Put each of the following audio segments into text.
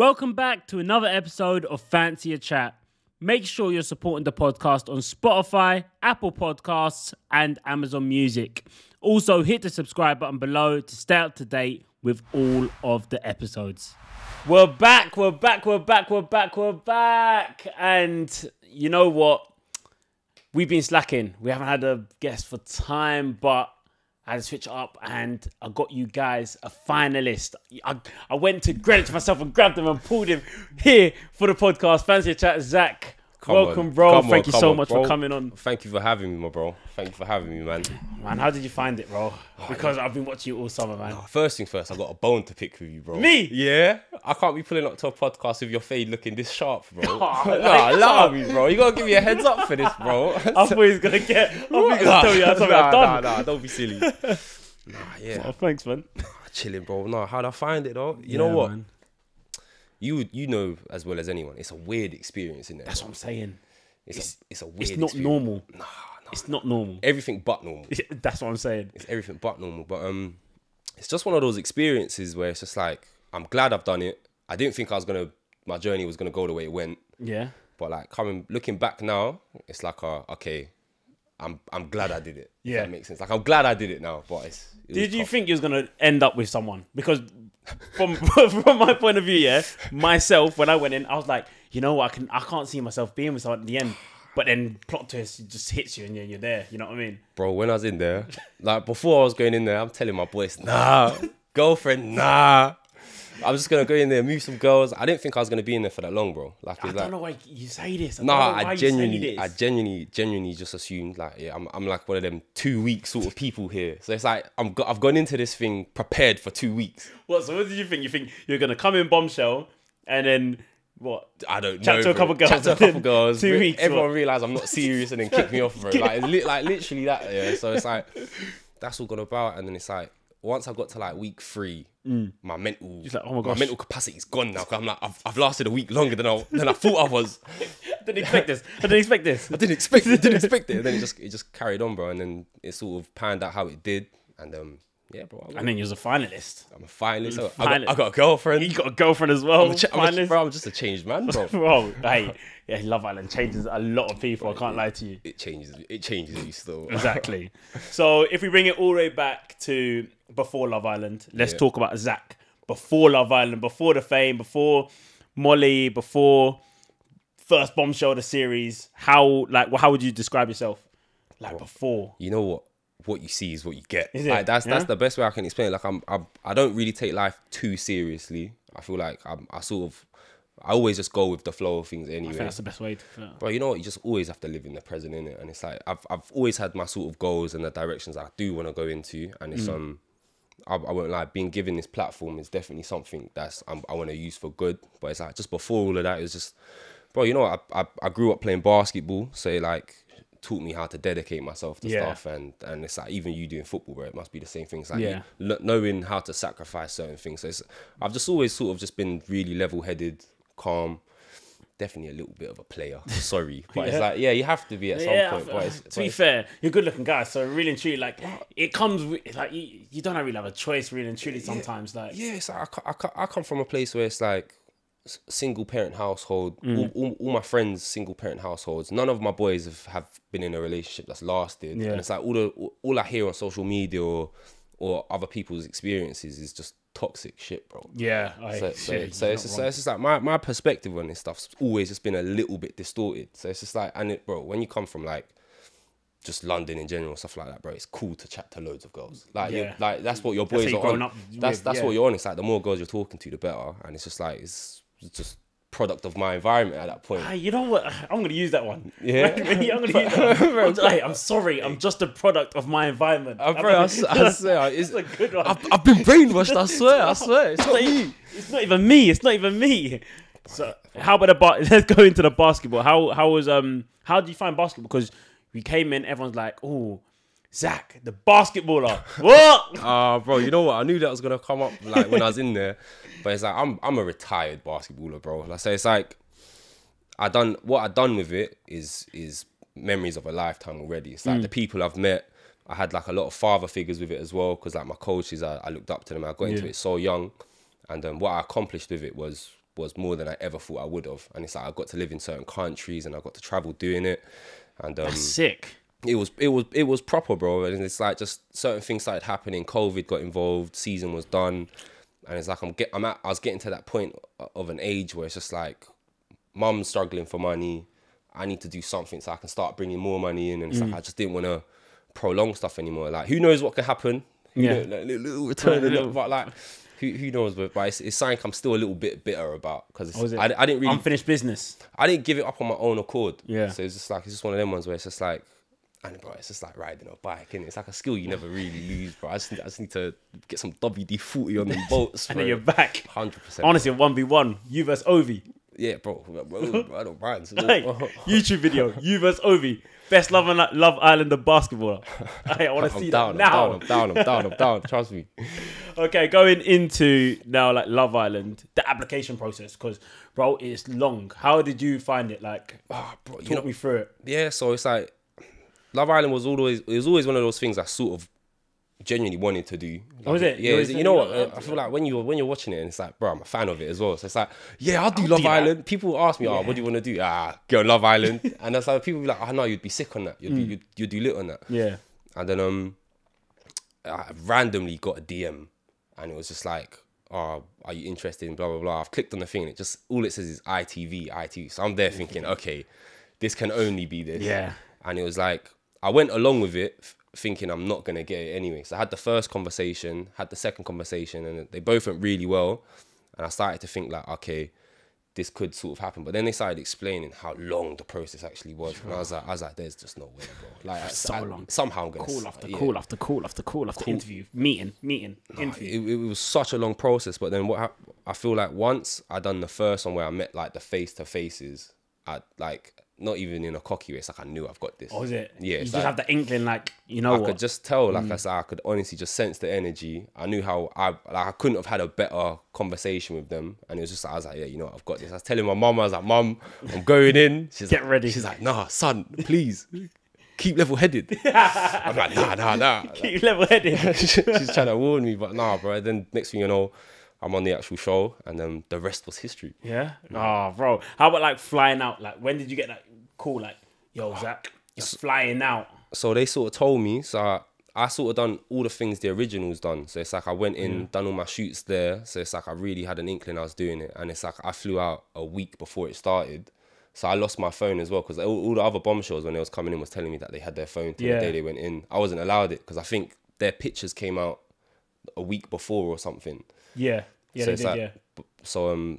Welcome back to another episode of Fancy a Chat. Make sure you're supporting the podcast on Spotify, Apple Podcasts, and Amazon Music. Also, hit the subscribe button below to stay up to date with all of the episodes. We're back. And you know what? We've been slacking. We haven't had a guest for time, but I had to switch it up and I got you guys a finalist. I went to Greenwich myself and grabbed him and pulled him here for the podcast. Fancy a Chat, Zach. Welcome, bro. Thank you so much for coming on. Thank you for having me, my bro. Thank you for having me, man. Man, how did you find it, bro? Because I've been watching you all summer, man. First thing first, I got a bone to pick with you, bro. Me? Yeah? I can't be pulling up to a podcast with your fade looking this sharp, bro. Allow me, bro. You gotta give me a heads up for this, bro. I thought he was gonna tell you something I've done. Nah, don't be silly. Yeah. Oh, thanks, man. Chilling, bro. Nah, how'd I find it, though? You know what? Man. You know as well as anyone, it's a weird experience in there. That's what I'm saying. It's a weird It's not experience. normal. Nah. It's not normal. Everything but normal. That's what I'm saying. It's everything but normal. But it's just one of those experiences where it's just like, I'm glad I've done it. I didn't think my journey was gonna go the way it went. Yeah. But like looking back now, it's like okay, I'm glad I did it. Yeah. If that makes sense. Like I'm glad I did it now. But did you think you was gonna end up with someone? Because from my point of view, yeah, myself, when I went in, I was like, you know what, I can't see myself being with someone at the end. But then plot twist just hits you and you're there. You know what I mean? Bro, when I was in there, like before I was going in there, I'm telling my boys, nah, girlfriend, nah. I'm just gonna go in there, move some girls. I didn't think I was gonna be in there for that long, bro. Like, I don't know why you say this. I genuinely just assumed like, yeah, I'm like one of them 2 week sort of people here. So it's like I've gone into this thing prepared for 2 weeks. What? So what did you think? You think you're gonna come in bombshell and then what? I don't know. Chat to a couple girls. Chat to a couple girls. 2 weeks. Everyone realised I'm not serious and then kick me off, bro. Like literally that. Yeah. So it's like that's all gone about, and then it's like once I got to like week 3, my mental, like, oh my gosh, my mental capacity's gone now. Cause I'm like I've lasted a week longer than I thought I was. I didn't expect this. I didn't expect it. And then it just carried on, bro. And then it sort of panned out how it did, and yeah, bro. And then you was a finalist. I'm a finalist. I got a girlfriend. You got a girlfriend as well. I'm just a changed man, bro. Bro, hey, yeah, Love Island changes a lot of people. Bro, I can't lie to you. It changes you still. Exactly. So if we bring it all the way back to before Love Island, let's talk about Zach. Before Love Island, before the fame, before Molly, before first bombshell of the series. How would you describe yourself? Like before. You know what? What you see is what you get. Like that's the best way I can explain it. Like I don't really take life too seriously. I feel like I always just go with the flow of things anyway. I think that's the best way to feel. But you know what? You just always have to live in the present, innit? And it's like I've always had my sort of goals and the directions I do want to go into, and it's I won't lie, being given this platform is definitely something that's I want to use for good. But it's like just before all of that, it was just, bro, you know what? I grew up playing basketball, so it like taught me how to dedicate myself to stuff, and it's like even you doing football, bro, it must be the same things. Like knowing how to sacrifice certain things. So I've just always sort of just been really level-headed, calm. Definitely a little bit of a player. Sorry, but it's like you have to be at some point. But to be fair, you're a good-looking guy, so really and truly, like it comes with, like you don't really have a choice, really and truly. Sometimes, like it's like I come from a place where it's like single parent household. All my friends single parent households. None of my boys have been in a relationship that's lasted, and it's like all I hear on social media or other people's experiences is just toxic shit, bro. So it's just like my perspective on this stuff's always just been a little bit distorted. So it's just like, bro, when you come from like just London in general, stuff like that, bro, it's cool to chat to loads of girls. Like like that's what your boys are on. That's what you're on. It's like the more girls you're talking to, the better. And it's just like it's just product of my environment at that point. You know what? I'm gonna use that one. Yeah, I'm gonna use that one. I'm sorry. I'm just a product of my environment. Bro, I swear, it's a good one. I've been brainwashed. I swear, it's not me. It's not even me. So how about let's go into the basketball. How do you find basketball? Because we came in, everyone's like, oh, Zach, the basketballer. What? Bro, you know what? I knew that was gonna come up like when I was in there, but it's like I'm a retired basketballer, bro. Like, so it's like what I done with it is memories of a lifetime already. It's like the people I've met. I had like a lot of father figures with it as well, because like my coaches, I looked up to them. I got into it so young, and what I accomplished with it was was more than I ever thought I would have. And it's like I got to live in certain countries and I got to travel doing it. And That's sick. It was proper, bro. And it's like just certain things started happening. COVID got involved. Season was done, and it's like I was getting to that point of an age where it's just like, mum's struggling for money. I need to do something so I can start bringing more money in. And it's like I just didn't want to prolong stuff anymore. Like, who knows what could happen? Yeah, like, little return, but like. Who knows? But it's something I'm still a little bit bitter about because I didn't really unfinished business. I didn't give it up on my own accord. Yeah. So it's just one of them ones where it's just like, and bro, it's just like riding a bike, and it's like a skill you never really lose, bro. I just need to get some WD-40 on them bolts, And then you're back. 100%. Honestly, 1v1, you versus Ovi. Yeah, bro, I don't mind. Hey, YouTube video, you versus Ovi. Best Love Island of basketball. Hey, I want to see that now. I'm down. Trust me. Okay, going into now like Love Island, the application process, because bro, it's long. How did you find it? Like, Bro, talk me through it. Yeah, so it's like Love Island was always one of those things I sort of genuinely wanted to do. Like, Was it? Yeah, you know what? I feel like when you're watching it, and it's like, bro, I'm a fan of it as well. So it's like, yeah, I'll do Love Island. People ask me, what do you want to do? Go on Love Island. And that's like people be like, no, you'd be sick on that. You'd do lit on that. Yeah. And then I randomly got a DM, and it was just like, are you interested in blah blah blah? I've clicked on the thing, and all it says is ITV. So I'm there thinking, okay, this can only be this. Yeah. And it was like, I went along with it thinking I'm not going to get it anyway. So I had the first conversation, had the second conversation, and they both went really well. And I started to think like, okay, this could sort of happen. But then they started explaining how long the process actually was. And I was like, there's just no way, bro. Like, so long. Somehow I'm going to... Call after interview, meeting, interview. It was such a long process. But then I feel like once I done the first one where I met like the face-to-faces, I like... Not even in a cocky way. It's like I knew I've got this. Oh, is it? Yeah. You just like, have the inkling, like, you know I could just tell, like I said, I could honestly just sense the energy. I knew how I couldn't have had a better conversation with them. And it was just, I was like, yeah, you know what, I've got this. I was telling my mum, I was like, Mum, I'm going in. She's Get ready. She's like, nah, son, please. Keep level-headed. I'm like, nah. Keep level-headed. She's trying to warn me, but nah, bro. Then next thing you know, I'm on the actual show, and then the rest was history. Yeah? Oh, bro. How about, like, flying out? Like, when did you get that call? Like, yo, Zach, you're flying out. So they sort of told me, so I sort of done all the things the original's done. So it's like I went in, done all my shoots there. So it's like I really had an inkling I was doing it. And it's like I flew out a week before it started. So I lost my phone as well, because all the other bombshells when they was coming in was telling me that they had their phone till the day they went in. I wasn't allowed it because I think their pictures came out a week before or something. Yeah, so they it's did, like, yeah. So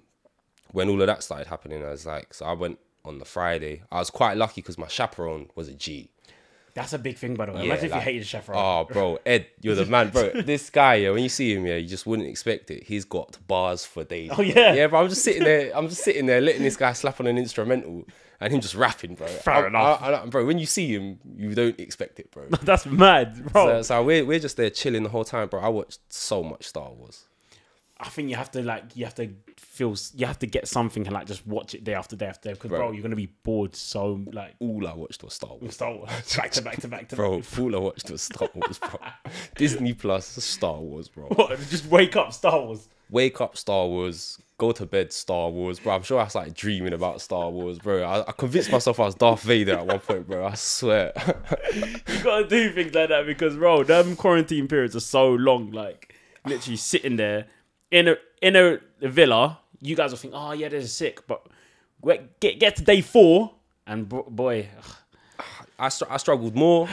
when all of that started happening, I was like, so I went on the Friday. I was quite lucky because my chaperone was a G. That's a big thing, by the way. Yeah, Imagine if you hated the chaperone. Oh, bro, Ed, you're the man, bro. This guy, yeah, when you see him, yeah, you just wouldn't expect it. He's got bars for days. Oh, yeah. Yeah, bro, I'm just sitting there letting this guy slap on an instrumental and him just rapping, bro. Fair enough. Bro, when you see him, you don't expect it, bro. That's mad, bro. So we're just there chilling the whole time, bro. I watched so much Star Wars. I think you have to get something and like just watch it day after day after day, because bro, you're gonna be bored. So like, all I watched was Star Wars. back to back. Bro, all I watched was Star Wars, bro. Disney Plus, Star Wars, bro. What? Just wake up, Star Wars. Wake up, Star Wars. Go to bed, Star Wars, bro. I'm sure I started dreaming about Star Wars, bro. I convinced myself I was Darth Vader at one point, bro. I swear. You gotta do things like that because, bro, them quarantine periods are so long. Like, literally sitting there in a villa, you guys will think, oh yeah, this is sick, but get to day 4 and boy, I struggled more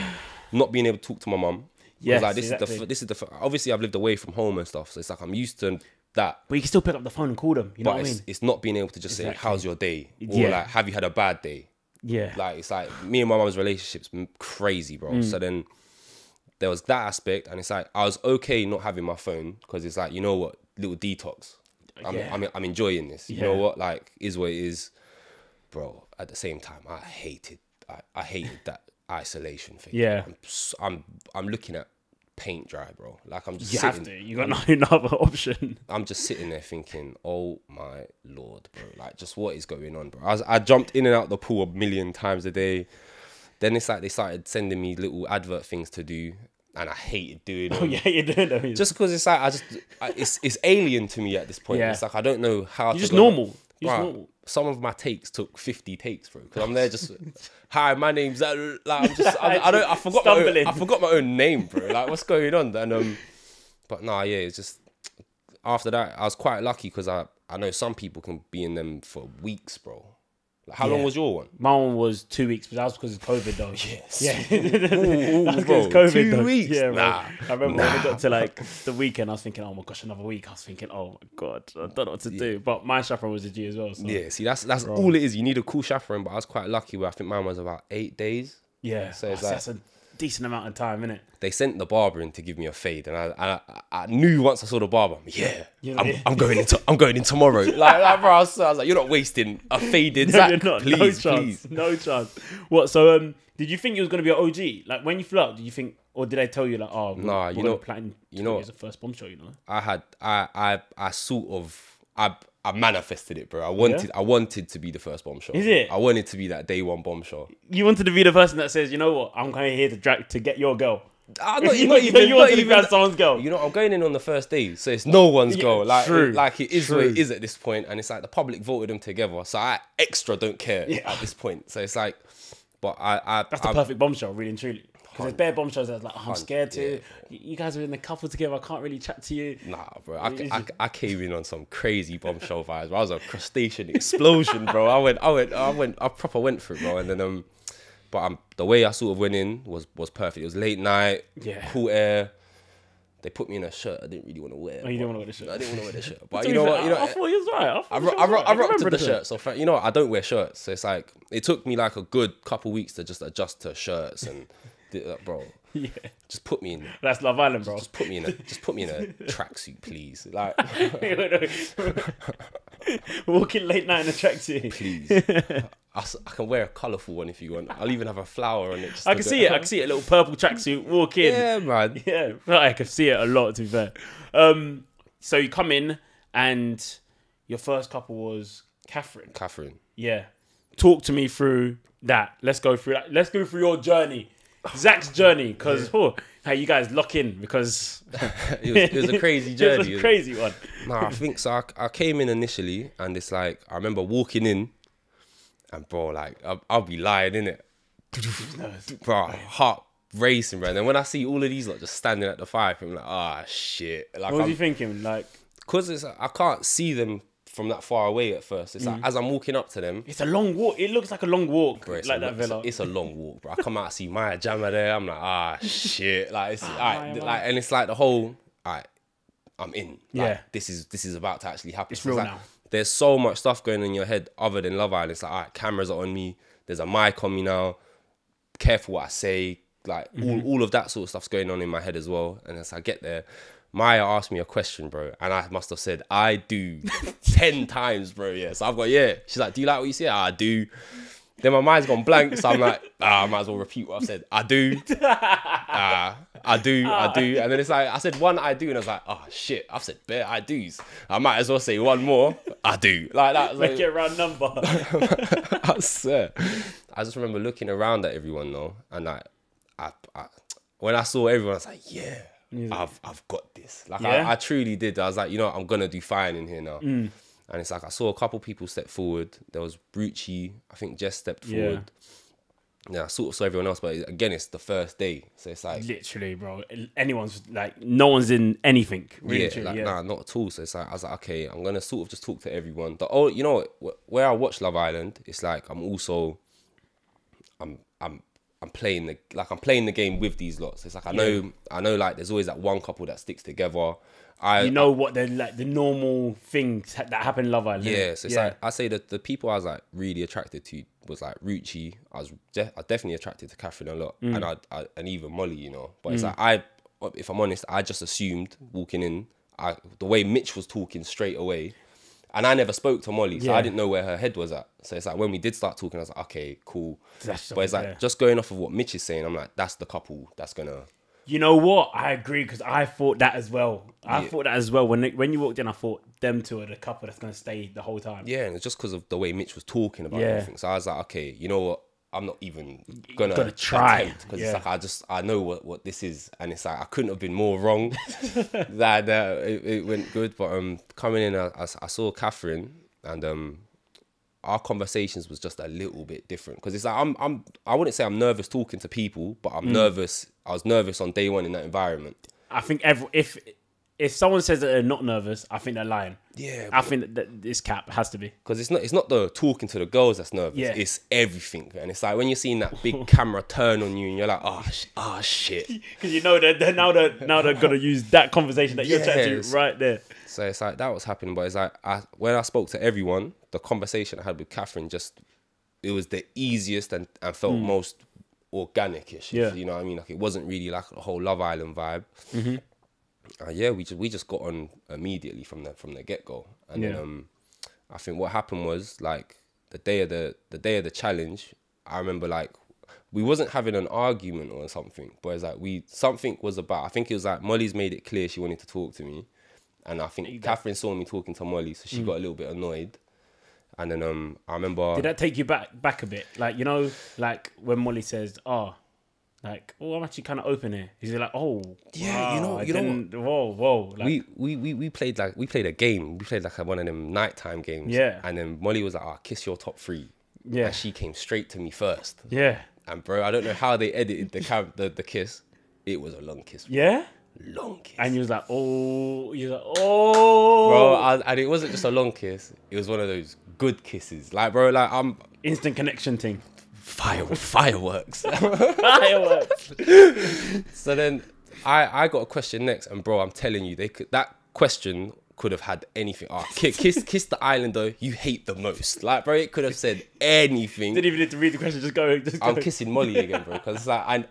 not being able to talk to my mum. Yes, like exactly. this is the obviously I've lived away from home and stuff, so it's like I'm used to that. But you can still pick up the phone and call them. You know what I mean? It's not being able to just say, how's your day, or Yeah. like, have you had a bad day? Yeah. Like, it's like me and my mum's relationship's crazy, bro. So then there was that aspect, and it's like I was okay not having my phone because it's like, you know what, little detox. I'm enjoying this. You know what, like, is what it is, bro. At the same time, I hated that isolation thing. Yeah. I'm looking at paint dry, bro. Like, I'm just You sitting, have to. You got no other option. I'm just sitting there thinking, oh my Lord, bro. Like, just what is going on, bro? I jumped in and out the pool 1 million times a day. Then it's like they started sending me little advert things to do. and I hated doing Oh them. yeah, you're doing them. Just because it's like it's alien to me at this point. Yeah. It's like I don't know how. You're just normal. You're just Bruh, normal. some of my takes took 50 takes, bro. Because I'm there just, hi, my name's like I'm just I forgot my own name, bro. Like what's going on? And but nah, yeah, it's just after that I was quite lucky because I know some people can be in them for weeks, bro. Like, how long was your one? My one was 2 weeks, but that was because of COVID, though. Yes. Yeah. Ooh, That was bro, 'cause COVID, 2 though. weeks? Yeah, bro. Nah. I remember when it got to like the weekend, I was thinking, oh my gosh, another week. I was thinking, oh my God, I don't know what to do. But my chaperone was a G as well. So. Yeah, see, that's all it is. You need a cool chaperone, but I was quite lucky where I think mine was about 8 days. Yeah. So it's That's a decent amount of time, innit? They sent the barber in to give me a fade, and I knew once I saw the barber, I'm going in tomorrow. like bro, I was like, you're not wasting a faded Zach, You're not. please, No please. chance. No chance. What? So, did you think you was gonna be an OG? Like when you flew out, did you think, or did they tell you like, oh, Nah, you know, it's the first bombshell, you know? I sort of I manifested it, bro. I wanted to be the first bombshell. Is it? I wanted to be that day one bombshell. You wanted to be the person that says, you know what, I'm going here to get your girl. Not You even wanted to grab someone's girl. You know, I'm going in on the first day, so it's no one's girl. Like, true, like it is true. what it is at this point, and it's like the public voted them together, so I extra don't care at this point. So it's like, but That's the perfect bombshell, really and truly. Because there's bare bombshells that's like, oh, I'm scared to. Yeah. You guys are in the couple together. I can't really chat to you. Nah, bro. I came in on some crazy bombshell vibes. Bro. I was a crustacean explosion, bro. I proper went for it, bro. And then but the way I sort of went in was perfect. It was late night, cool air. They put me in a shirt I didn't really want to wear. Oh, you didn't want to wear the shirt? I didn't want to wear the shirt. But you know what? I thought you was right. I rocked with the shirt. So you know what? I don't wear shirts. So it's like it took me like a good couple weeks to just adjust to shirts and bro. Yeah. Just put me in. That's Love Island, bro. Just put me in a tracksuit, please. Like walking late night in a tracksuit. Please. I can wear a colourful one if you want. I'll even have a flower on it. I can see it. A little purple tracksuit. Walk in. Yeah, man. Yeah, I can see it a lot. To be fair. So you come in and your first couple was Catherine. Yeah. Talk to me through that. Let's go through that. Let's go through your journey. Zach's journey, because how you guys lock in, because it was a crazy journey. It was a crazy one. Nah, I think so. I came in initially, and it's like I remember walking in, and bro, like I'll be lying in it, bro, heart racing, bro. And then when I see all of these lot just standing at the fire, I'm like, ah, shit. Like, what was you thinking? Like, because I can't see them from that far away at first. It's like as I'm walking up to them, it's a long walk. It looks like a long walk, bro, like that villa. It's a long walk, bro. I come out, I see Maya Jammer there. I'm like, ah, shit. Like, it's like, and it's like the whole, I'm in. Like, this is about to actually happen. It's real like, now. There's so much stuff going on in your head other than Love Island. It's like, all right, cameras are on me. There's a mic on me now. Careful what I say. Like all of that sort of stuff's going on in my head as well. And as I get there, Maya asked me a question, bro, and I must have said, I do 10 times, bro, yeah. So I've got, She's like, do you like what you see? I do. Then my mind's gone blank, so I'm like, I might as well repeat what I've said. I do. I do. And then it's like, I said one I do, and I was like, oh, shit, I've said bare I do's. I might as well say one more. I do. Like that. Make it a round number. I swear. I just remember looking around at everyone, though, and like, when I saw everyone, I was like, yeah. I've got this. Like I truly did. I was like, you know, I'm gonna do fine in here now. And it's like I saw a couple people step forward. There was Brucci, I think Jess stepped forward. Yeah, I sort of saw everyone else, but again, it's the first day, so it's like literally, bro. Anyone's like, no one's in anything. Really, nah, not at all. So it's like I was like, okay, I'm gonna sort of just talk to everyone. But you know, where I watch Love Island, it's like I'm playing the game with these lots. It's like I know like there's always that one couple that sticks together. What they're like the normal things that happen in Love Island. Yeah, so it's like I say that the people I was like really attracted to was like Rucci. I was definitely attracted to Catherine a lot, and even Molly, you know. But it's like if I'm honest, I just assumed walking in, the way Mitch was talking straight away. And I never spoke to Molly, so I didn't know where her head was at. So it's like when we did start talking, I was like, okay, cool. But it's like just going off of what Mitch is saying, I'm like, that's the couple that's gonna. You know what? I agree, because I thought that as well. When you walked in, I thought them two are the couple that's gonna stay the whole time. Yeah, and it's just because of the way Mitch was talking about everything. So I was like, okay, you know what? I'm not even gonna try because it's like I know what this is, and it's like I couldn't have been more wrong. that it went good, but coming in, I saw Catherine, and our conversations was just a little bit different because it's like I wouldn't say I'm nervous talking to people, but I'm nervous. I was nervous on day one in that environment. I think if someone says that they're not nervous, I think they're lying. Yeah, I think that this cap has to be, because it's not the talking to the girls that's nervous. Yeah. It's everything, and it's like when you're seeing that big camera turn on you, and you're like, oh shit, because you know that now they're gonna use that conversation that you're chatting to right there. So it's like that was happening, but it's like when I spoke to everyone, the conversation I had with Catherine it was the easiest and felt most organic-ish. Yeah. You know what I mean? Like it wasn't really like a whole Love Island vibe. Yeah, we just got on immediately from the get-go, and then I think what happened was like the day of the challenge. I remember like we wasn't having an argument or something, but it's like something was about. I think it was like Molly's made it clear she wanted to talk to me, and I think Catherine saw me talking to Molly, so she got a little bit annoyed. And then I remember. Did that take you back a bit? Like, you know, like when Molly says, like, I'm actually kind of open here. He's like, yeah, wow, you know, whoa. Like, we played a game. We played like one of them nighttime games. Yeah. And then Molly was like, kiss your top 3. Yeah. And she came straight to me first. Yeah. And bro, I don't know how they edited the kiss. It was a long kiss. Bro. Yeah. Long kiss. And you was like, oh. Bro, and it wasn't just a long kiss. It was one of those good kisses. Like, bro, like instant connection thing. Fireworks. So then I got a question next, and bro, I'm telling you, that question could have had anything. Kiss the islander you hate the most. Like, bro, it could have said anything. Didn't even need to read the question. Just go. I'm kissing Molly again, bro, because it's like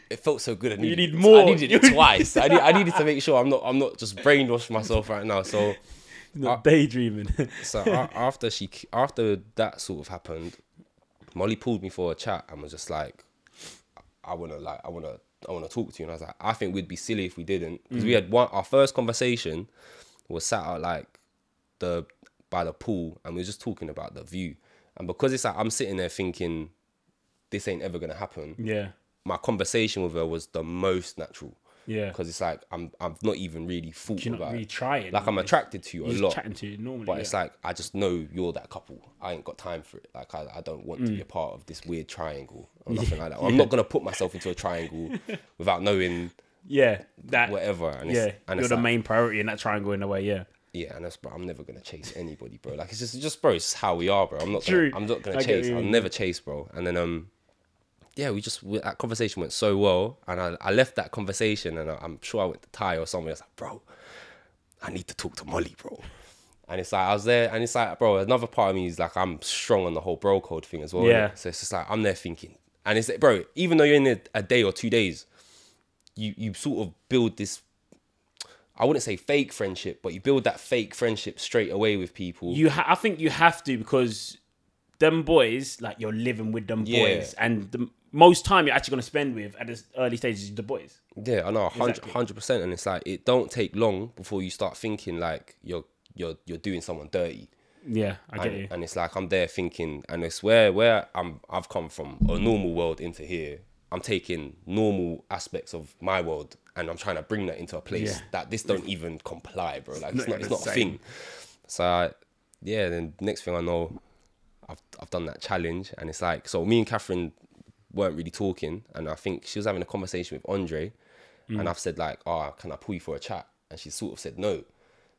it felt so good. You need more. I needed it twice. I needed to make sure I'm not just brainwashing myself right now. So not daydreaming. So after that sort of happened, Molly pulled me for a chat and was just like, I wanna talk to you. And I was like, I think we'd be silly if we didn't, because we had our first conversation was sat out like by the pool, and we were just talking about the view. And because it's like I'm sitting there thinking this ain't ever gonna happen. Yeah. My conversation with her was the most natural. Yeah. Because it's like I've not even really thought you're about not really it. trying. Like I'm attracted to you a lot. Chatting to you normally, but it's like I just know you're that couple. I ain't got time for it. Like I don't want to be a part of this weird triangle or nothing like that. I'm not gonna put myself into a triangle without knowing. Yeah, that whatever. And you're it's the like, main priority in that triangle in a way. Yeah. Yeah, and bro, I'm never gonna chase anybody, bro. Like it's just bro, it's how we are, bro. I'm not gonna chase. I'll never chase, bro. And then yeah, that conversation went so well, and I left that conversation, and I'm sure I went to Ty or somewhere. I was like, bro, I need to talk to Molly, bro. And it's like I was there, and it's like, bro, another part of me is like I'm strong on the whole bro code thing as well. Yeah. So it's just like I'm there thinking, and it's like, bro, even though you're in there a day or 2 days, you sort of build this. I wouldn't say fake friendship, but you build that fake friendship straight away with people. I think you have to, because them boys, like you're living with them boys, and the most time you're actually going to spend with at this early stages is the boys. Yeah, I know, 100%. And it's like, it don't take long before you start thinking like you're doing someone dirty. Yeah, I get you. And it's like, I'm there thinking, and it's where I've come from a normal world into here. I'm taking normal aspects of my world and I'm trying to bring that into a place that this don't even comply, bro. Like it's not a thing. So then next thing I know, I've done that challenge, and it's like, so me and Catherine weren't really talking, and I think she was having a conversation with Andre, and I've said like, can I pull you for a chat? And she sort of said no.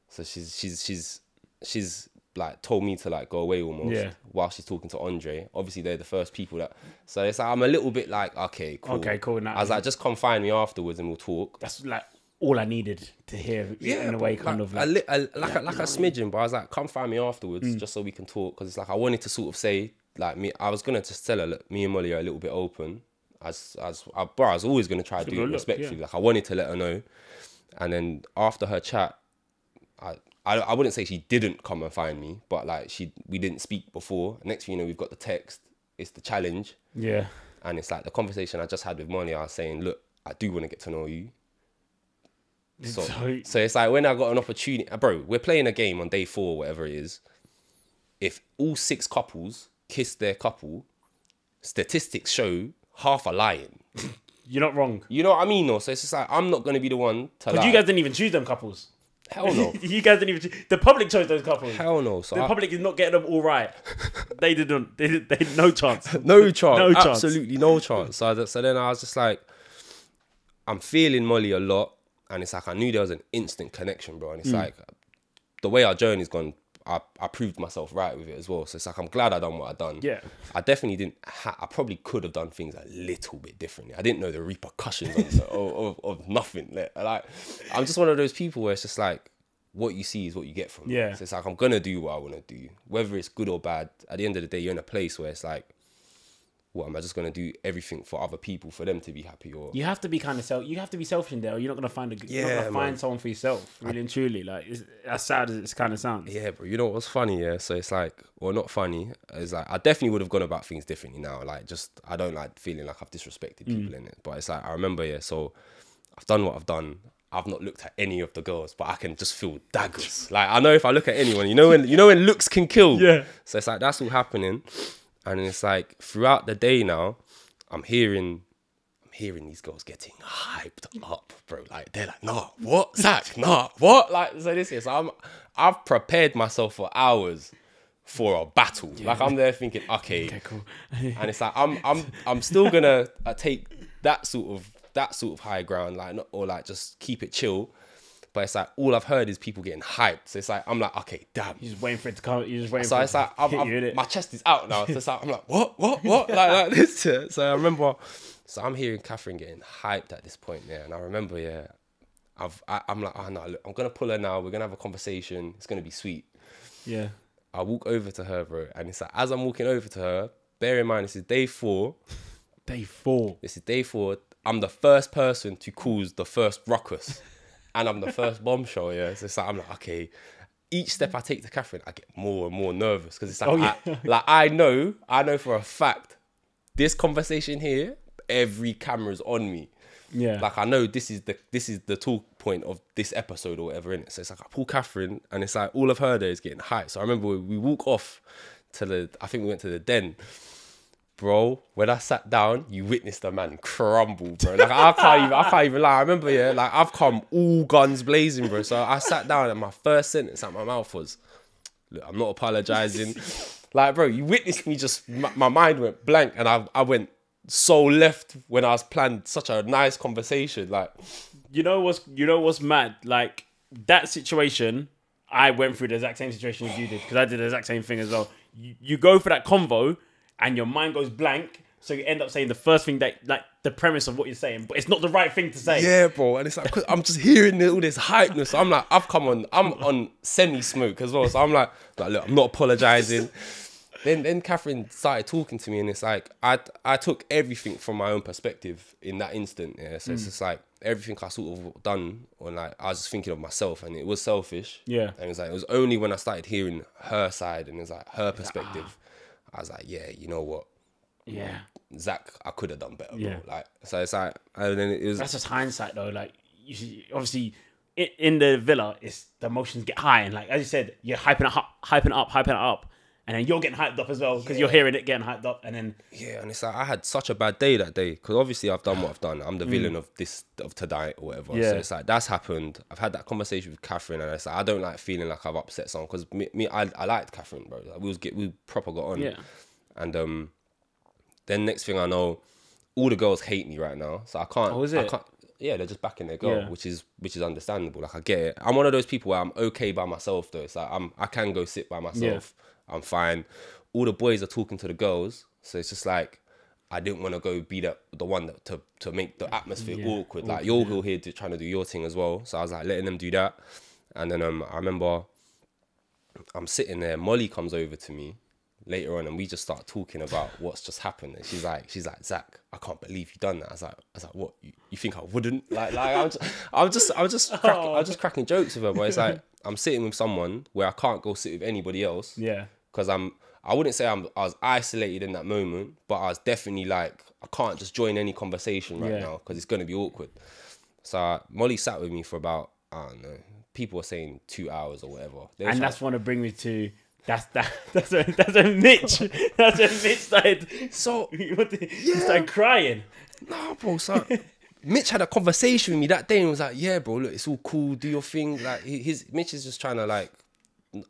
So she's like told me to like go away almost while she's talking to Andre. Obviously they're the first people that, so it's like I'm a little bit like, okay, cool. Now I was like, just come find me afterwards and we'll talk. That's like all I needed to hear in a way, kind of like a smidgen. But I was like, come find me afterwards just so we can talk, because it's like I wanted to sort of say like I was gonna just tell her, look, me and Molly are a little bit open. I was always gonna try to do it respectfully. Like I wanted to let her know, and then after her chat, I wouldn't say she didn't come and find me, but like we didn't speak before. Next thing you know, we've got the text. It's the challenge. Yeah. And it's like the conversation I just had with Molly. I was saying, look, I do want to get to know you. So it's like when I got an opportunity, bro, we're playing a game on day 4, whatever it is. If all 6 couples kiss their couple, statistics show half are lying. You're not wrong. You know what I mean? Though? So it's just like, I'm not going to be the one to lie. Because you guys didn't even choose them couples. Hell no. You guys didn't even choose. The public chose those couples. Hell no. So the public is not getting them all right. They didn't. They no chance. No chance. No chance. Absolutely no chance. So then I was just like, I'm feeling Molly a lot. And it's like, I knew there was an instant connection, bro. And it's like, the way our journey's gone, I proved myself right with it as well. So it's like, I'm glad I done what I done. Yeah. I definitely didn't, I probably could have done things a little bit differently. I didn't know the repercussions of nothing. Like, I'm just one of those people where it's just like, what you see is what you get from Yeah. it. So it's like, I'm going to do what I want to do. Whether it's good or bad, at the end of the day, you're in a place where it's like, what, am I just going to do everything for other people for them to be happy? Or you have to be kind of you have to be selfish in there, or you're not going to find you're not going to find someone for yourself, really and truly. Like, as sad as it kind of sounds. Yeah, bro. You know what's funny? Yeah. So it's like, well, not funny. It's like, I definitely would have gone about things differently now. Like, just, I don't like feeling like I've disrespected people in it. But it's like, I remember, yeah, so I've done what I've done. I've not looked at any of the girls, but I can just feel daggers. Like, I know if I look at anyone, you know when looks can kill. Yeah. So it's like, that's all happening. And it's like, throughout the day now, I'm hearing these girls getting hyped up, bro. Like, they're like, nah, what? Zach, nah, what? Like, so this is, I've prepared myself for hours for a battle. Yeah. Like, I'm there thinking, okay, cool. And it's like, I'm still gonna take that sort of high ground, like, not, or like just keep it chill. But it's like, all I've heard is people getting hyped. So it's like, I'm like, okay, damn. You're just waiting for it to come. You're just waiting so for it's it like, to hit you, my chest is out now. So it's like, I'm like, what? like this. So I remember, so I'm hearing Catherine getting hyped at this point, yeah. And I remember, yeah, I'm like, oh no, look, I'm going to pull her now. We're going to have a conversation. It's going to be sweet. Yeah. I walk over to her, bro. And it's like, as I'm walking over to her, bear in mind, this is day 4. Day 4. This is day 4. I'm the first person to cause the first ruckus. And I'm the first bombshell, yeah. So it's like, I'm like, okay. Each step I take to Catherine, I get more and more nervous. Because it's like, I know for a fact, this conversation here, every camera's on me. Yeah. Like, I know this is the talk point of this episode or whatever, innit? So it's like, I pull Catherine, and it's like, all of her there is getting hyped. So I remember we walk off to I think we went to the den. Bro, when I sat down, you witnessed a man crumble, bro. Like, I can't even lie. I remember, yeah, like, I've come all guns blazing, bro. So I sat down, and my first sentence out my mouth was, look, I'm not apologizing. Like, bro, you witnessed me just, my mind went blank, and I went so left when I was planned such a nice conversation. Like, you know what's mad? Like, that situation, I went through the exact same situation as you did, because I did the exact same thing as well. You go for that convo, and your mind goes blank, so you end up saying the first thing that, like, the premise of what you're saying, but it's not the right thing to say. Yeah, bro, and it's like, 'cause I'm just hearing all this hypeness. I'm like, I'm on semi-smoke as well, so I'm like, look, I'm not apologizing. Then Catherine started talking to me, and it's like, I took everything from my own perspective in that instant, yeah. So it's just like, everything I sort of done, or like, I was just thinking of myself, and it was selfish. Yeah. And it was only when I started hearing her side, and it was like, her perspective, I was like, yeah, you know what? Yeah. Zach, I could have done better, yeah. bro. Like, so it's like, and then it was... That's just hindsight, though. Like, you see, obviously, in the villa, it's the emotions get high. And like, as you said, you're hyping it up. And then you're getting hyped up as well, because you're hearing it getting hyped up. And then... Yeah, and it's like, I had such a bad day that day. Because obviously, I've done what I've done. I'm the villain of tonight or whatever. Yeah. So it's like, that's happened. I've had that conversation with Catherine, and it's like, I don't like feeling like I've upset someone. Because I liked Catherine, bro. Like, we proper got on. Yeah. And then next thing I know, all the girls hate me right now. So I can't... Oh, is it? I can't, yeah, they're just backing their girl, which is understandable. Like, I get it. I'm one of those people where I'm okay by myself, though. It's like, I can go sit by myself. Yeah. I'm fine. All the boys are talking to the girls. So it's just like, I didn't want to go be the one that, to make the atmosphere awkward. Like, you're all here trying to do your thing as well. So I was like, letting them do that. And then I remember I'm sitting there. Molly comes over to me later on, and we just start talking about what's just happened. And she's like, Zach, I can't believe you done that. I was like, what? You think I wouldn't? Like I'm just cracking jokes with her. But it's like, I'm sitting with someone where I can't go sit with anybody else. Yeah. Because I wouldn't say I was isolated in that moment, but I was definitely like, I can't just join any conversation right now, because it's going to be awkward. So Molly sat with me for about, I don't know, people were saying 2 hours or whatever. And that's want to bring me to That's when Mitch. That's when Mitch started. So He started crying. nah, bro. So Mitch had a conversation with me that day and was like, "Yeah, bro, look, it's all cool. Do your thing." Like Mitch is just trying to like,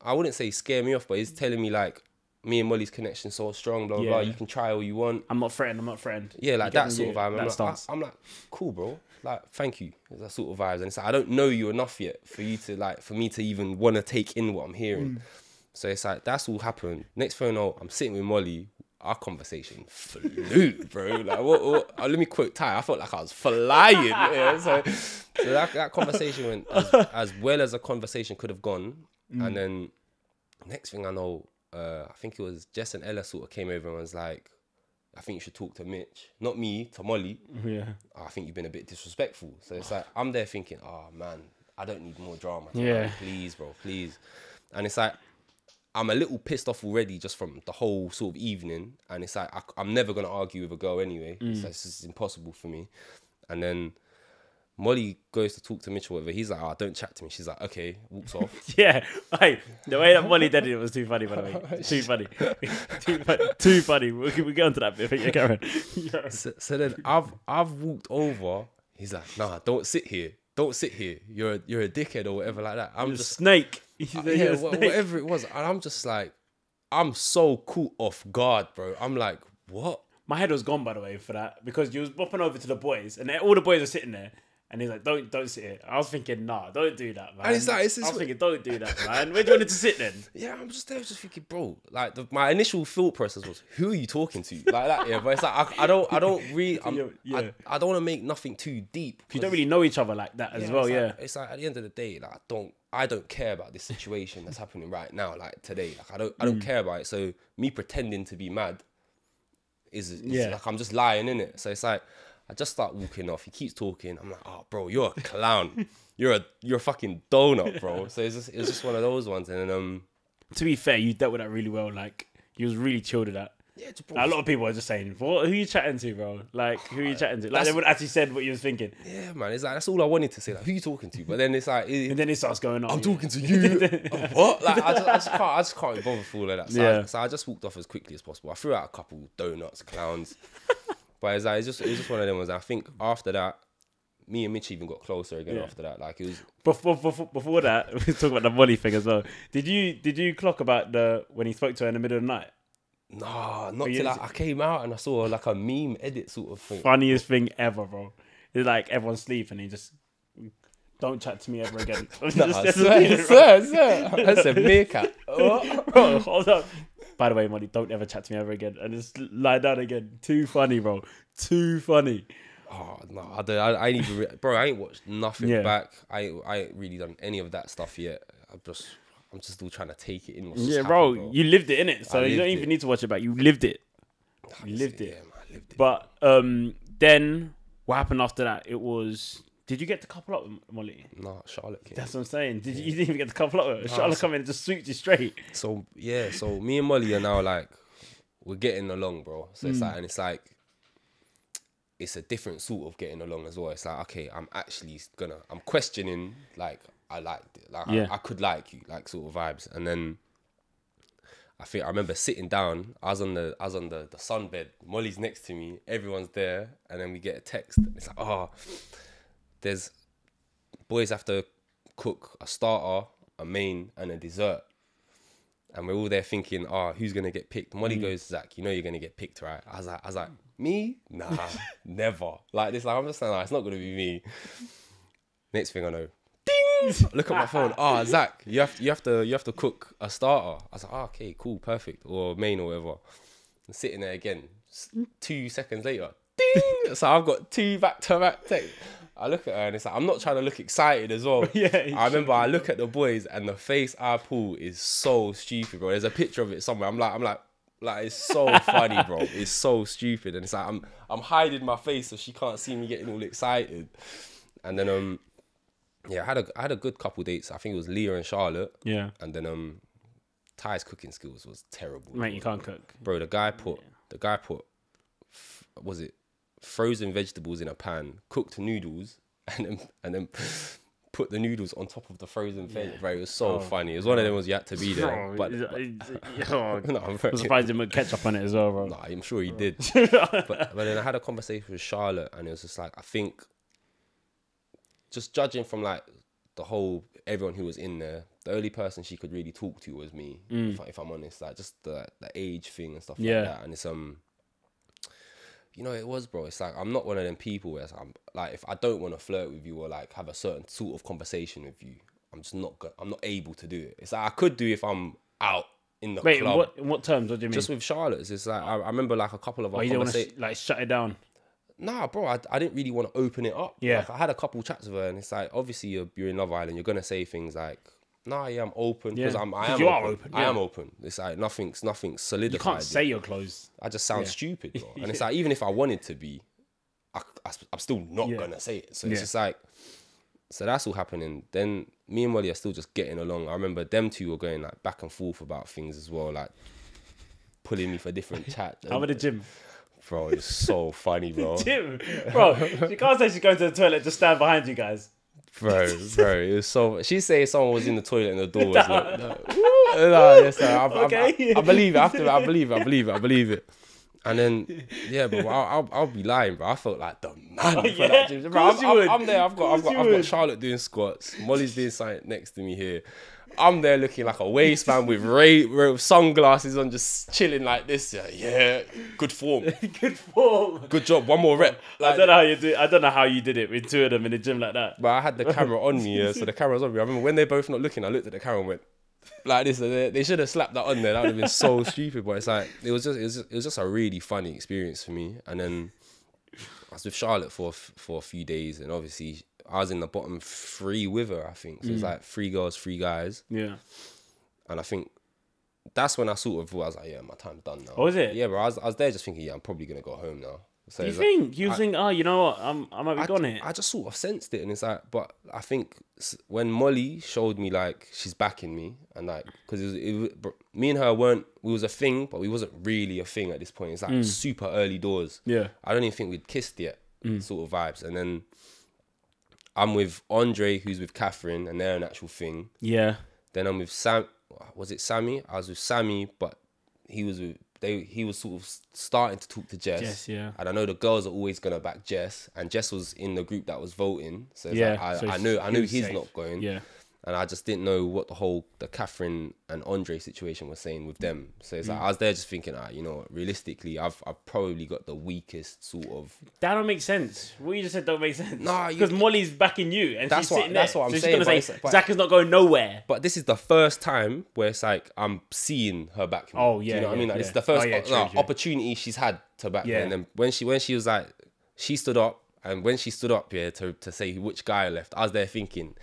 I wouldn't say scare me off, but he's telling me like, me and Molly's connection so strong, blah blah blah. You can try all you want. I'm not threatened. Yeah, like that sort of vibe. I'm like, cool, bro. Like, thank you. That sort of vibes. And it's like, I don't know you enough yet for you to like, for me to even want to take in what I'm hearing. So it's like, that's all happened. Next phone call, I'm sitting with Molly. Our conversation flew, bro. Like, what? Let me quote Ty. I felt like I was flying. Yeah, so that conversation went as well as a conversation could have gone. And then next thing I know, I think it was Jess and Ella sort of came over and was like, I think you should talk to Mitch. Not me, to Molly. Yeah. I think you've been a bit disrespectful. So it's like, I'm there thinking, oh man, I don't need more drama. Yeah. Like, please, bro, please. And it's like, I'm a little pissed off already just from the whole sort of evening. And it's like, I'm never going to argue with a girl anyway. It's like, it's just impossible for me. And then Molly goes to talk to Mitch or whatever. He's like, don't chat to me. She's like, okay, walks off. Yeah. Hey, the way that Molly did it was too funny, by the way. Too funny. Too funny. We'll get onto that bit. Yeah, Karen. Yeah. So then I've walked over. He's like, nah, don't sit here. Don't sit here. You're a dickhead or whatever like that. I'm just snake. Whatever it was. And I'm just like, I'm so caught off guard, bro. I'm like, what? My head was gone, by the way, for that, because you was bopping over to the boys, and all the boys are sitting there, and he's like, "Don't sit here." I was thinking, "Nah, don't do that, man." And it's like, I was thinking, "Don't do that, man." Where do you want it to sit then? Yeah, I'm just there, just thinking, bro. Like my initial thought process was, "Who are you talking to?" Like that, yeah. But it's like I don't really, I don't want to make nothing too deep. You don't really know each other like that as well, yeah. It's like at the end of the day, like I don't care about this situation that's happening right now, like today. Like I don't care about it. So me pretending to be mad is like I'm just lying in it. So it's like I just start walking off. He keeps talking. I'm like, oh, bro, you're a clown. you're a fucking donut, bro. So it's just one of those ones. And then to be fair, you dealt with that really well. Like you was really chilled with that. Yeah, like, a lot of people are just saying, "Who are you chatting to, bro? Like, who are you chatting to?" Like, they would actually said what you was thinking. Yeah, man. It's like that's all I wanted to say. Like, who you talking to? But then it's like, and then it starts going on. I'm talking to you. What? Like, I just can't be bothered with all of that. So I just walked off as quickly as possible. I threw out a couple donuts, clowns. But it's like it was just one of them ones. I think after that, me and Mitch even got closer again. After that, like it was before that. We talk about the Molly thing as well. Did you clock about when he spoke to her in the middle of the night? Nah, not till I came out and I saw like a meme edit sort of thing. Funniest thing ever, bro. It's like everyone's sleeping and he just, "Don't chat to me ever again." Nah, sir. That's a meerkat. Bro, hold up. By the way, Molly, don't ever chat to me ever again. And just lie down again. Too funny, bro. Too funny. Oh no, I ain't even bro. I ain't watched nothing back. I ain't really done any of that stuff yet. I'm just still trying to take it in. Bro, you lived it, innit? So you don't even need to watch it back. You lived it. You lived it. Yeah, man, I lived it. But then what happened after that? It was. Did you get to couple up with Molly? No, Charlotte came. That's what I'm saying. You didn't even get to couple up with her? Charlotte come in and just swooped you straight. So yeah, so me and Molly are now like we're getting along, bro. So it's like, and it's like it's a different sort of getting along as well. It's like, okay, I'm questioning like I liked it. Like I could like you, like sort of vibes. And then I remember sitting down, I was on the sunbed, Molly's next to me, everyone's there, and then we get a text. It's like, there's boys have to cook a starter, a main, and a dessert. And we're all there thinking, who's gonna get picked? Molly goes, Zach, you know you're gonna get picked, right? I was like, me? Nah, never. Like this, like I'm just saying, it's not gonna be me. Next thing I know, ding! Look at my phone. Zach, you have to cook a starter. I was like, okay, cool, perfect, or main or whatever. I'm sitting there again. 2 seconds later, ding! So I've got 2 back-to-back texts. I look at her and it's like, I'm not trying to look excited as well. I remember I look at the boys and the face I pull is so stupid, bro. There's a picture of it somewhere. I'm like, it's so funny, bro. It's so stupid. And it's like, I'm hiding my face so she can't see me getting all excited. And then, I had a good couple dates. I think it was Leah and Charlotte. Yeah. And then, Ty's cooking skills was terrible. Mate, you can't cook. Bro, the guy put, was it frozen vegetables in a pan, cooked noodles, and then put the noodles on top of the frozen veg, bro. It was so funny. It was one of them ones you had to be there. Bro, No, I'm surprised he put ketchup on it as well, bro. Nah, I'm sure he did. but then I had a conversation with Charlotte, and it was just like, I think, just judging from like the whole everyone who was in there, the only person she could really talk to was me. If I'm honest, like just the age thing and stuff like that. And it's you know, it was, bro. It's like, I'm not one of them people where I'm like, if I don't want to flirt with you or like have a certain sort of conversation with you, I'm just not I'm not able to do it. It's like I could do if I'm out in the club. In what terms? What do you mean? Just with Charlotte's, it's like I remember like a couple of our you don't want conversations. to like shut it down. Nah, bro, I didn't really want to open it up. Yeah. Like, I had a couple chats with her, and it's like, obviously you're in Love Island, you're gonna say things like, nah, yeah, I'm open, because I am open. I am open. It's like nothing's solidified. You can't say you're closed. I just sound stupid, bro. And it's like, even if I wanted to be, I'm still not gonna say it. So it's just like, so that's all happening. Then me and Molly are still just getting along. I remember them two were going like back and forth about things as well, like pulling me for different chat. How about the gym? Bro, it's so funny, bro. Gym, bro. She can't say she's going to the toilet. Just stand behind you guys. Bro, it was so. She say someone was in the toilet and the door was like, no, yes, I believe it. I believe it. And then, yeah, but I'll be lying, bro. I felt like the man for that gym. Bro, I'm there. I've got Charlotte doing squats. Molly's doing something next to me here. I'm there looking like a waistband with sunglasses on, just chilling like this. Yeah, good form. Good form. Good job. One more rep. Like, I don't know how you did it with two of them in the gym like that. But I had the camera on me, so the camera was on me. I remember when they're both not looking, I looked at the camera and went like this. They should have slapped that on there. That would have been so stupid. But it's like it was just a really funny experience for me. And then I was with Charlotte for a few days, and obviously I was in the bottom three with her, I think. So it's like 3 girls, 3 guys. Yeah. And I think that's when I sort of was like, yeah, my time's done now. Oh, is it? Yeah, but I was there just thinking, yeah, I'm probably going to go home now. So you think? You think, oh, you know what, I might be gone here. I just sort of sensed it. And it's like, but I think when Molly showed me like she's backing me, and like, because me and her we was a thing, but we wasn't really a thing at this point. It's like super early doors. Yeah. I don't even think we'd kissed yet, sort of vibes. And then I'm with Andre, who's with Catherine, and they're an actual thing. Yeah. Then I'm with was it Sammy? I was with Sammy, but he was sort of starting to talk to Jess. Yeah. And I know the girls are always gonna back Jess, and Jess was in the group that was voting. So it's like, I knew he's not going. Yeah. And I just didn't know what the Catherine and Andre situation was saying with them. So it's like, I was there just thinking, you know what, realistically, I've probably got the weakest sort of... That don't make sense. What you just said don't make sense. Nah, because Molly's backing you, and she's sitting there. That's what I'm saying. She's going to say, Zach is not going nowhere. But this is the first time where it's like, I'm seeing her back me. Oh, yeah. Do you know what I mean? Like, this is the first opportunity she's had to back me. And then when she was like, she stood up, and when she stood up, to say which guy left, I was there thinking,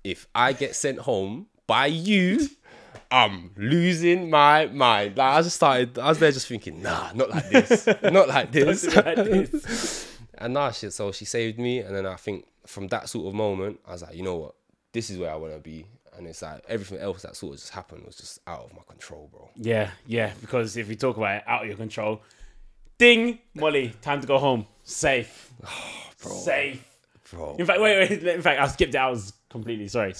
if I get sent home by you, I'm losing my mind. Like, I was there just thinking, nah, not like this. Not like this. And so she saved me. And then I think from that sort of moment, I was like, you know what? This is where I want to be. And it's like everything else that sort of just happened was just out of my control, bro. Yeah. Because if you talk about it, out of your control. Ding, Molly, time to go home. Safe. Oh, bro. Safe. Bro. In fact, wait. In fact, I skipped it. I was completely sorry,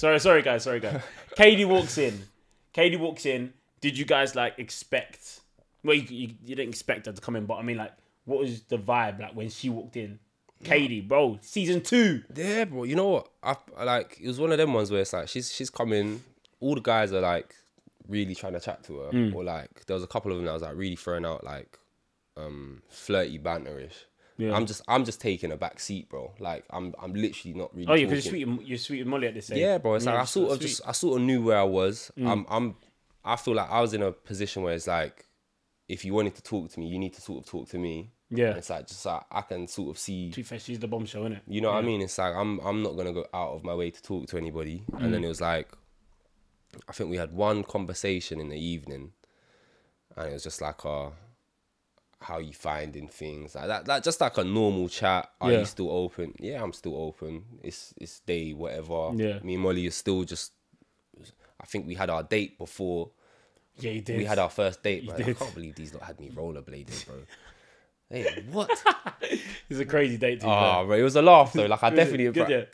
guys. KADY walks in. Did you guys like expect? Well, you didn't expect her to come in, but I mean, like, what was the vibe like when she walked in? KADY, bro, season 2. Yeah, bro. You know what? It was one of them ones where it's like she's coming. All the guys are like really trying to chat to her, or like there was a couple of them that was like really throwing out like flirty banterish. Yeah. I'm just taking a back seat, bro. Like I'm literally not really. Oh, yeah, because you're sweet with Molly at this age. Yeah, bro. It's like I sort of knew where I was. I feel like I was in a position where it's like, if you wanted to talk to me, you need to sort of talk to me. Yeah. And it's like just like I can sort of see. To be fair, she's the bombshell, innit? You know what I mean? It's like I'm not gonna go out of my way to talk to anybody. And then it was like, I think we had one conversation in the evening, and it was just like how you finding things like that, just like a normal chat. Are you still open? Yeah, I'm still open. It's day whatever. Yeah, me and Molly is still just. I think we had our date before. Yeah, you did. We had our first date, man. I can't believe these lot had me rollerblading, bro. Hey, what? It's a crazy date, too. Oh, bro, it was a laugh though. Like I definitely. Good, yeah.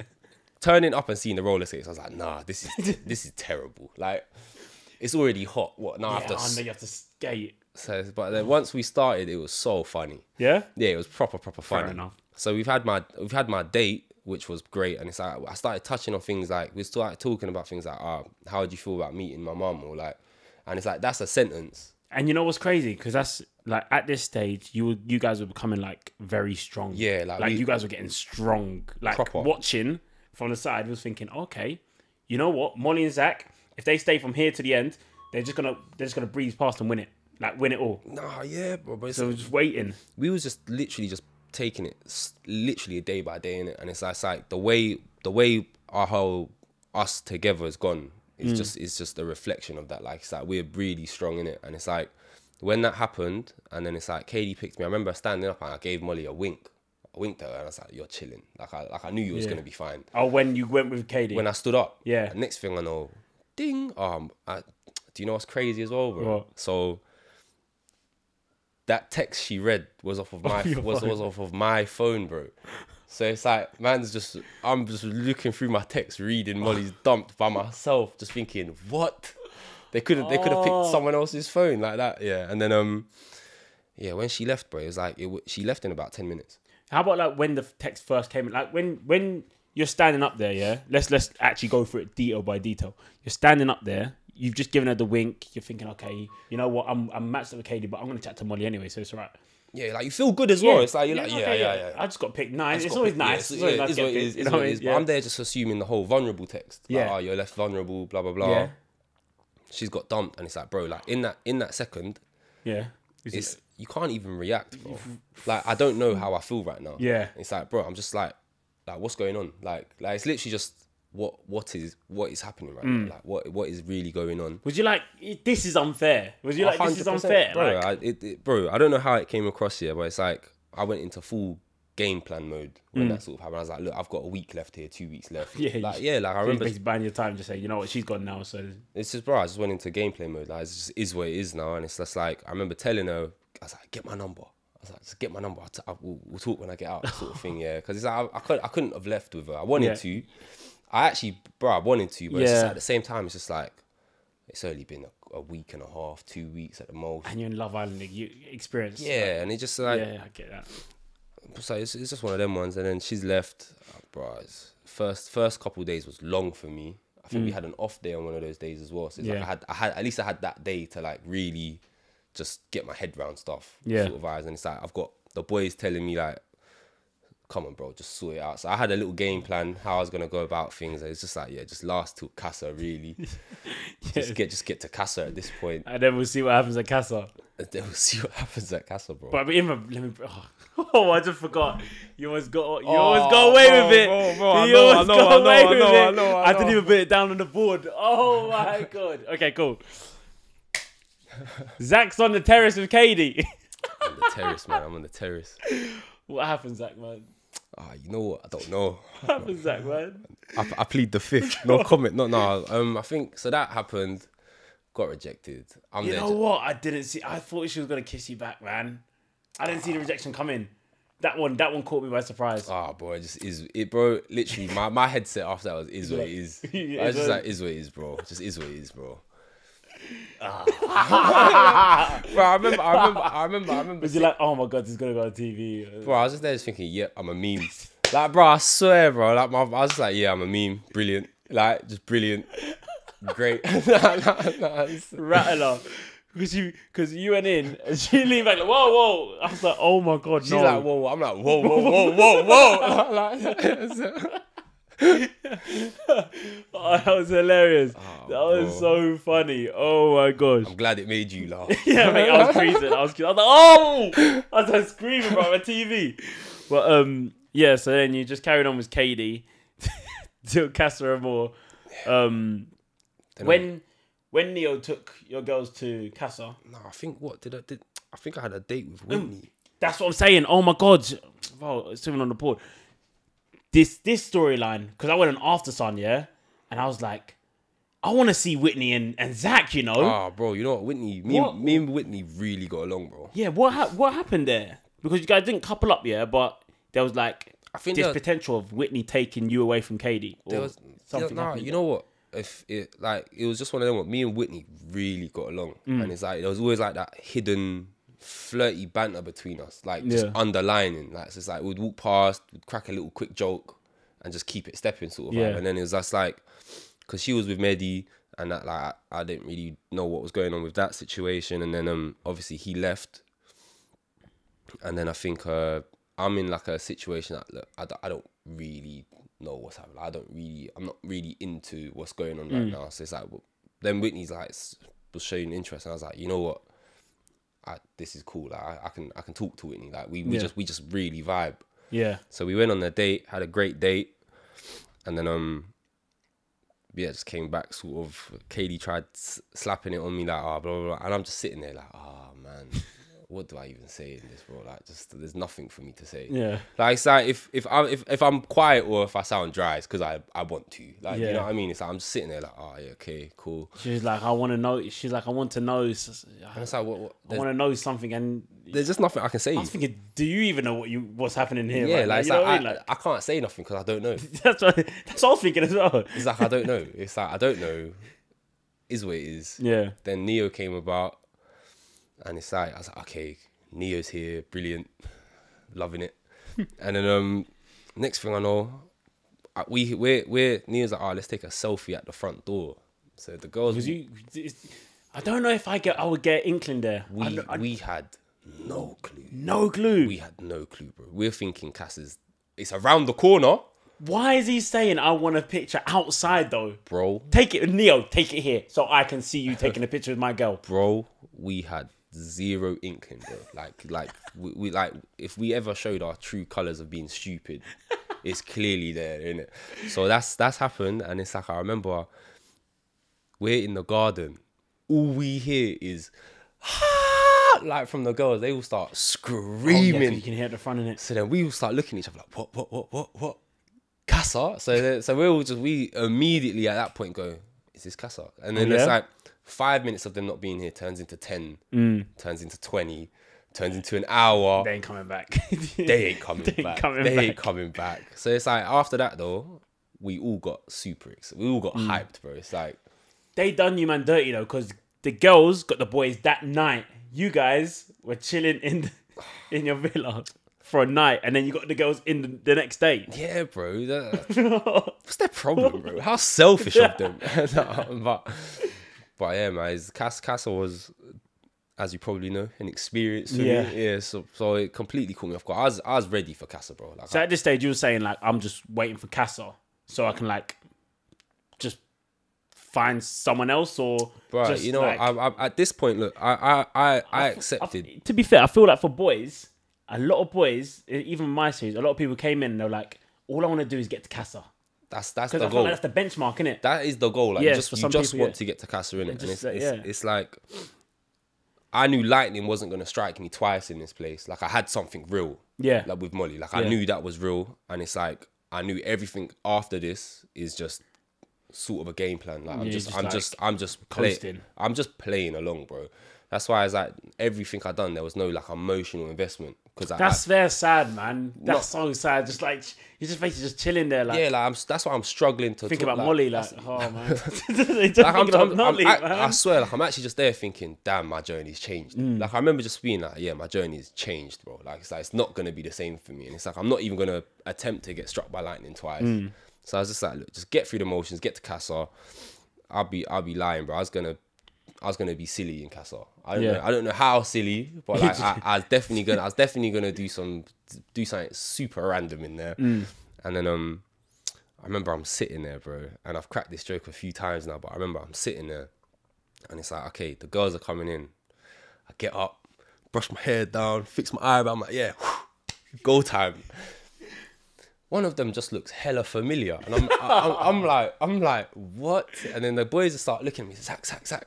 turning up and seeing the roller skates, I was like, nah, this is terrible. Like, it's already hot. What now? I know you have to skate. So, but then once we started, it was so funny. Yeah. Yeah, it was proper funny. Fair enough. So we've had my date, which was great, and it's like I started touching on things like we started talking about things like, how do you feel about meeting my mum, or like, and it's like that's a sentence. And you know what's crazy? Because that's like at this stage, you guys were becoming like very strong. Yeah, like you guys were getting strong. Like proper. Watching from the side, was thinking, okay, you know what, Molly and Zach, if they stay from here to the end, they're just gonna breeze past and win it. Like win it all. Nah, yeah, bro. But So we're just waiting. we was just literally just taking it literally a day by day in it, and it's like the way our whole us together has gone. It's just a reflection of that. Like, it's like we're really strong in it, and it's like when that happened, and then it's like KADY picked me. I remember standing up and I gave Molly a wink. I winked at her and I was like, "You're chilling." Like I knew you was gonna be fine. Oh, when you went with KADY. When I stood up, Yeah. And next thing I know, ding. Do you know what's crazy as well, bro? What? So that text she read was off of my was off of my phone, bro. So it's like, I'm just looking through my text, reading Molly's dumped by myself, just thinking, what? They could have picked someone else's phone like that, yeah. And then yeah, when she left, bro, it was like she left in about 10 minutes. How about like when the text first came in? Like when you're standing up there, yeah. Let's actually go through it detail by detail. You're standing up there. You've just given her the wink. You're thinking, okay, you know what? I'm matched up with KADY, but I'm gonna chat to Molly anyway, so it's alright. Yeah, like you feel good as well. It's like you're like, yeah. I just got picked nice. It's always nice. It's always nice. It's what it is. But I'm there just assuming the whole vulnerable text. Like, Yeah. you're left vulnerable, blah blah blah. Yeah. She's got dumped, and it's like, bro, like in that second, Yeah. you can't even react, bro. Like, I don't know how I feel right now. Yeah. It's like, bro, I'm just like what's going on? Like it's literally just what is happening right now? Like what is really going on? Was you like, this is unfair? Was you like, this is unfair? Bro, Like, bro, I don't know how it came across here, but it's like I went into full game plan mode when that sort of happened. I was like, look, I've got a week left here, 2 weeks left. Yeah, like I remember basically buying your time, just say, you know what, she's gone now, so it's just, bro, I just went into gameplay mode. Like, it just is what it is now, and it's just like I remember telling her, I was like, get my number. I was like, just get my number. We'll talk when I get out, sort of thing. Yeah, because it's like I couldn't have left with her. I wanted to. I wanted to, but it's just, at the same time, it's just like it's only been a week and a half, 2 weeks at the most. And you're in Love Island, you experience. Yeah, and it just like, yeah, I get that. So it's just one of them ones, and then she's left. Bro, first couple of days was long for me. I think we had an off day on one of those days as well. So it's like I had at least that day to like really just get my head around stuff. Yeah. Sort of vibes, and it's like I've got the boys telling me like, come on, bro, just sort it out. So I had a little game plan how I was gonna go about things. And it's just like, just last till Casa, really. Just get to Casa at this point. And then we'll see what happens at Casa. And then we'll see what happens at Casa, bro. But I just forgot. You always got away with it. I know. I didn't even put it down on the board. Oh my god. Okay, cool. Zach's on the terrace with KADY. I'm on the terrace, man. I'm on the terrace. What happens, Zach, man? You know what? I don't know. What happens, Zach, man? I plead the fifth. No comment. No. I think so. That happened. Got rejected. You know what? I didn't see. I thought she was gonna kiss you back, man. I didn't see the rejection coming. That one caught me by surprise. Bro, it just is it, bro. Literally, my headset after that was is what it is. I was just like, is what it is, bro. Just is what it is, bro. Bro, I remember. Was you like, oh my god, this is gonna go on TV? Bro, I was just there just thinking, yeah, I'm a meme. Like, bro, I swear, bro. Like, I was just like, yeah, I'm a meme. Brilliant. Like, just brilliant. Great. Rattler. Because you went in and she leaned back like, whoa. I was like, oh my god, She's like, whoa. I'm like, whoa. Oh, that was hilarious. That was so funny. Oh my gosh. I'm glad it made you laugh. Yeah, mate, I was freezing. I was like, oh! I was like screaming about my TV. But yeah, so then you just carried on with KADY till Casa Amor. When Neo took your girls to Casa. No, I think I think I had a date with Whitney. That's what I'm saying. Oh my god. Oh, it's even on the board. This storyline, because I went on After Sun, yeah, and I was like, I want to see Whitney and Zach, you know. Bro, you know what, Whitney, me and Whitney really got along, bro. Yeah, what happened there? Because you guys didn't couple up, yeah, but there was like think this potential of Whitney taking you away from KADY? There was something. Nah, you know what? If it it was just one of them. What me and Whitney really got along, and it's like there was always like that hidden flirty banter between us, like just underlining. Like so it's like we'd walk past, we'd crack a little quick joke, and just keep it stepping sort of. And then it was just like, because she was with Mehdi, and that like I didn't really know what was going on with that situation, and then obviously he left, and then I think I'm in like a situation that look, I don't really know what's happening. I'm not really into what's going on right now. So it's like, then Whitney's like was showing interest, and I was like, you know what, this is cool. Like I can talk to Whitney. Like we just really vibe. Yeah. So we went on a date, had a great date, and then just came back sort of. KADY tried slapping it on me like blah blah blah, and I'm just sitting there like man. What do I even say in this, bro? Like, just there's nothing for me to say. Yeah. Like, it's like if I'm quiet or if I sound dry, it's because I want to. Like, you know what I mean? It's like I'm just sitting there like, yeah, okay, cool. She's like, I want to know. She's like, I want to know. And it's like, what? I want to know something, and there's just nothing I can say. I was thinking, do you even know what's happening here? Yeah, right? like, you know what I mean? I can't say nothing because I don't know. that's what I was thinking as well. It's like I don't know. It's like I don't know. Is what it is. Yeah. Then Neo came about, and it's like I was like, okay. Neo's here, brilliant, loving it. And then next thing I know, we're Neo's like, let's take a selfie at the front door. So the girls, I don't know if I would get inkling there. We had no clue. No clue. We had no clue, bro. We're thinking it's around the corner. Why is he saying I want a picture outside though, bro? Take it, Neo. Take it here so I can see you taking a picture with my girl, bro. We had zero inkling, bro. Like we like if we ever showed our true colors of being stupid, it's clearly there, isn't it? So that's happened, and it's like I remember we're in the garden, all we hear is like from the girls, they all start screaming. You can hear at the front of it. So then we all start looking at each other like what Casa. So we immediately at that point go, is this Casa? And then it's like 5 minutes of them not being here turns into 10, turns into 20, turns into an hour. They ain't coming back. They ain't coming back. So it's like after that though, we all got super excited. We all got hyped, bro. It's like they done you man dirty though, because the girls got the boys that night. You guys were chilling in your villa for a night, and then you got the girls in the next day. Yeah, bro. What's their problem, bro? How selfish of them. But yeah, man, Casa was, as you probably know, an experience for me. Yeah, so it completely caught me off guard. I was ready for Casa, bro. Like, so at this stage, you were saying like, I'm just waiting for Casa so I can like just find someone else, or bro, just, you know, like, I at this point, look, I accepted. To be fair, I feel like for boys, a lot of boys, even my series, a lot of people came in and they're like, all I want to do is get to Casa. That's the goal. Like that's the benchmark, innit? That is the goal. Like, you just want to get to Casa, innit? And it's like, I knew lightning wasn't going to strike me twice in this place. Like, I had something real. Yeah. Like, with Molly. Like, I knew that was real. And it's like, I knew everything after this is just sort of a game plan. Like, I'm just playing along, bro. That's why it's like, everything I done, there was no, like, emotional investment. That's very sad, man. That's so sad. Just like you're just basically just chilling there, like that's why I'm struggling to think about Molly. Like, oh man, I swear, like I'm actually just there thinking, damn, my journey's changed. Like I remember just being like, yeah, my journey's changed, bro. Like it's not gonna be the same for me, and it's like I'm not even gonna attempt to get struck by lightning twice. So I was just like, look, just get through the motions, get to Casa. I'll be lying, bro. I was gonna be silly in Casa. I don't know how silly, but like I was definitely gonna do something super random in there. And then I remember I'm sitting there, bro, and I've cracked this joke a few times now, but I remember I'm sitting there, and it's like, okay, the girls are coming in. I get up, brush my hair down, fix my eyebrow. I'm like, yeah, go time. One of them just looks hella familiar, and I'm like, what? And then the boys start looking at me, Zach,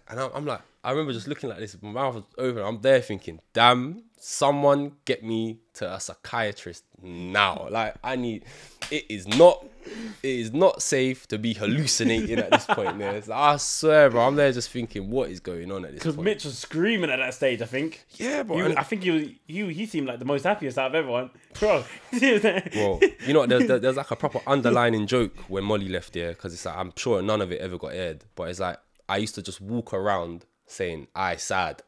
and I'm like, I remember just looking like this, my mouth was open. I'm there thinking, damn, someone get me to a psychiatrist now. Like I need it is not safe to be hallucinating at this point. There, like, I swear, bro, I'm there just thinking, what is going on at this point? Because Mitch was screaming at that stage, I think. Yeah, bro. I think he seemed like the most happiest out of everyone, bro. Bro, you know, there's like a proper underlining joke when Molly left there, because it's like, I'm sure none of it ever got aired, but it's like I used to just walk around saying I sad.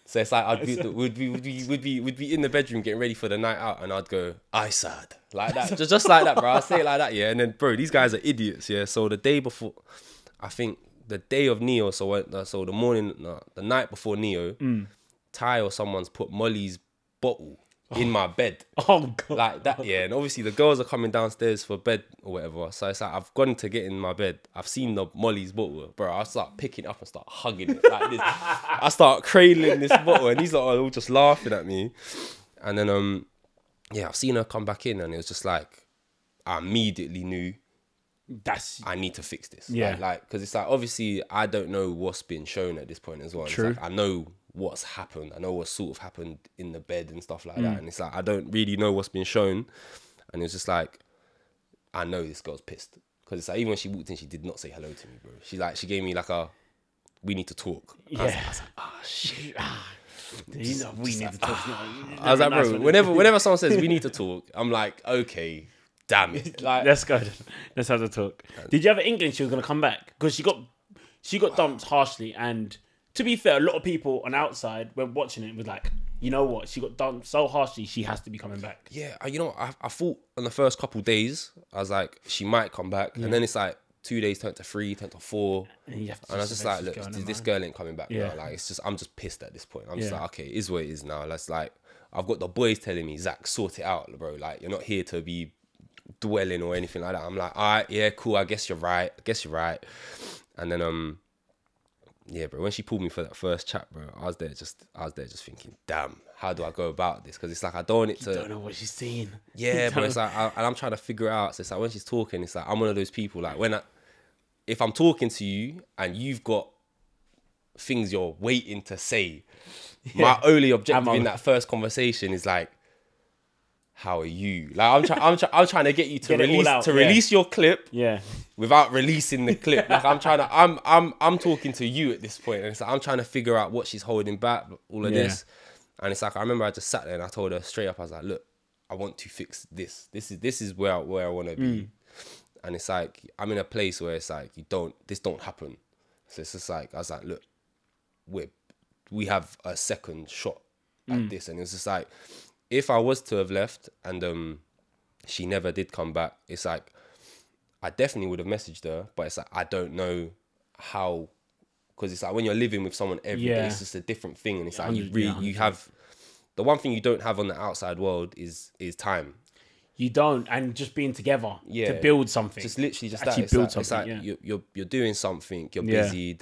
So it's like we'd be in the bedroom getting ready for the night out, and I'd go I sad like that, just like that, bro. I say it like that, yeah. And then, bro, these guys are idiots, yeah. So the day before, I think the day of Neo, so the night before Neo, Ty or someone's put Molly's bottle in my bed. Oh god, like that, yeah. And obviously the girls are coming downstairs for bed or whatever, so it's like I've gone to get in my bed, I've seen the Molly's bottle, bro. I start picking it up and start hugging it like this. I start cradling this bottle, and these are all just laughing at me. And then yeah, I've seen her come back in, and it was just like I immediately knew I need to fix this. Yeah, like because it's like obviously I don't know what's been shown at this point as well. True. It's like, I know what's happened. I know what sort of happened in the bed and stuff like that. And it's like I don't really know what's been shown. And it's just like I know this girl's pissed, because it's like even when she walked in, she did not say hello to me, bro. She gave me like a we need to talk. Yeah. I was like, oh shit. We need to talk. I was like, bro, whenever someone says we need to talk, I'm like, okay, damn it. Like, let's go. Let's have the talk. Did you have an inkling she was gonna come back? Because she got dumped harshly, and to be fair, a lot of people on outside when watching it was like, you know what, she got dumped so harshly, she has to be coming back. Yeah, you know, I thought on the first couple days, I was like, she might come back, and then it's like 2 days turned to 3, turned to 4, and I was just like, look, this girl ain't coming back. Yeah, like I'm just pissed at this point. I'm just like, okay, it is what it is now. That's like, I've got the boys telling me, Zach, sort it out, bro. Like, you're not here to be dwelling or anything like that. I'm like, all right, yeah, cool. I guess you're right. And then yeah, bro, when she pulled me for that first chat, bro, I was there just thinking, damn, how do I go about this? Because it's like I don't want it to. You don't know what she's saying. Yeah, but it's like and I'm trying to figure it out. So it's like when she's talking, it's like I'm one of those people, like if I'm talking to you and you've got things you're waiting to say, my only objective in that first conversation is like, how are you? Like I'm trying to get you to release your clip, without releasing the clip. Like I'm talking to you at this point, and it's like I'm trying to figure out what she's holding back, all of this. And it's like I remember I just sat there and I told her straight up, I was like, look, I want to fix this. This is where I want to be. And it's like I'm in a place where it's like this don't happen. So it's just like I was like, look, we have a second shot at this, and it's just like, if I was to have left and she never did come back, it's like I definitely would have messaged her, but it's like I don't know how, because it's like when you're living with someone every day, it's just a different thing, and it's like you have the one thing you don't have on the outside world is time. You don't, and just being together to build something. Just literally just actually that. Build something. It's like you're doing something. You're busy.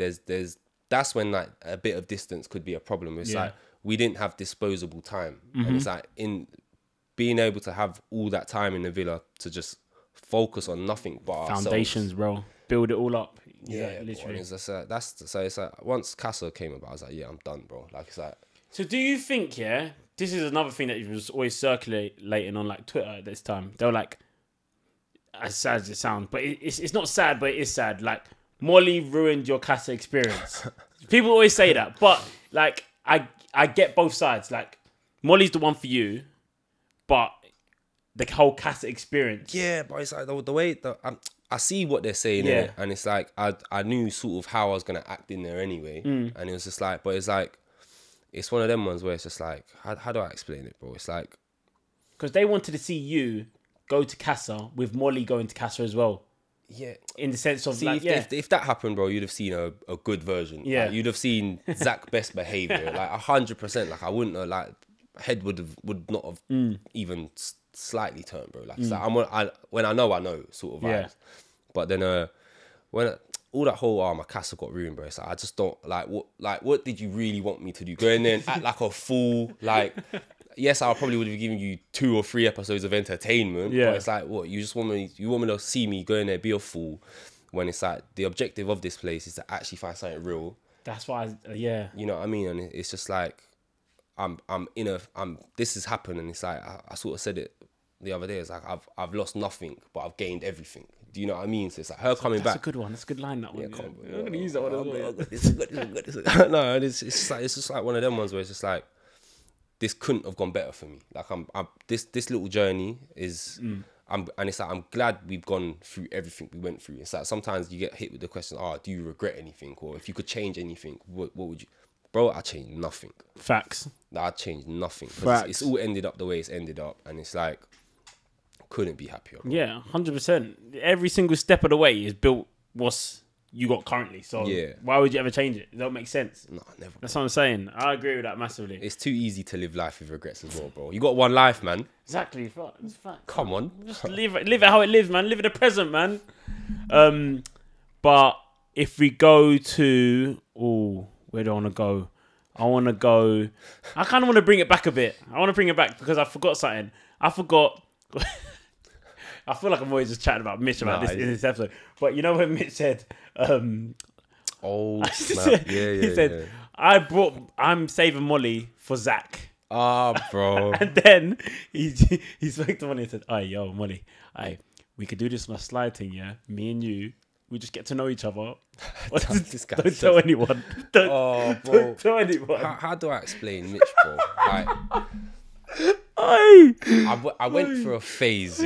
That's when like a bit of distance could be a problem. It's like we didn't have disposable time, and it's like in being able to have all that time in the villa to just focus on nothing but foundations, bro. Build it all up. Yeah, literally. It's so it's like once Casa came about, I was like, yeah, I'm done, bro. Like it's like. So do you think, this is another thing that was always circulating on like Twitter at this time. They were like, as sad as it sounds, but it's not sad, but it is sad. Like, Molly ruined your Casa experience. People always say that, but like I get both sides. Like, Molly's the one for you, but the whole Casa experience. Yeah, but it's like the way that I see what they're saying, and it's like I knew sort of how I was gonna act in there anyway, and it was just like, but it's like. It's one of them ones where it's just like, how do I explain it, bro? It's like... Because they wanted to see you go to Casa with Molly going to Casa as well. Yeah. In the sense of if that happened, bro, you'd have seen a good version. Yeah. Like, you'd have seen Zach best behaviour. Like 100%. Like I wouldn't have, like, head would not have even slightly turned, bro. Like, so when I know sort of vibes. Yeah. But then when... all that whole my Casa got ruined, bro. It's like I just don't what did you really want me to do? Go in there and act like a fool? Like, yes, I probably would have given you 2 or 3 episodes of entertainment. Yeah. But it's like, what, you want me to see me go in there, be a fool, when it's like the objective of this place is to actually find something real. That's why you know what I mean? And it's just like this has happened, and it's like I sort of said it the other day. It's like I've lost nothing, but I've gained everything. Do you know what I mean? So it's like her coming back. That's a good one. That's a good line. That one. Yeah, I'm gonna use that one as well. This is good. No, it's just like one of them ones where it's just like, this couldn't have gone better for me. Like this little journey is. And it's like, I'm glad we've gone through everything we went through. It's like sometimes you get hit with the question, do you regret anything? Or if you could change anything, what would you? Bro, I changed nothing. Facts. I changed nothing. Facts. It's all ended up the way it's ended up. And it's like, couldn't be happier. Bro. Yeah, 100%. Every single step of the way is built what's you got currently. So why would you ever change it? It don't make sense. No, never. That's what I'm saying. I agree with that massively. It's too easy to live life with regrets as well, bro. You got one life, man. Exactly. It's fact. Come on. Just live it how it lives, man. Live in the present, man. But if we go to... where do I want to go? I kind of want to bring it back a bit. I want to bring it back because I forgot something. I forgot... I feel like I'm always just chatting about Mitch about this in this episode. But you know when Mitch said... snap. He said, I'm saving Molly for Zach. Bro. And then he spoke to Molly and said, yo, Molly, we could do this on a slide thing, yeah? Me and you, we just get to know each other. Don't tell anyone. Don't tell anyone. How do I explain Mitch, bro? Like... I went through a phase,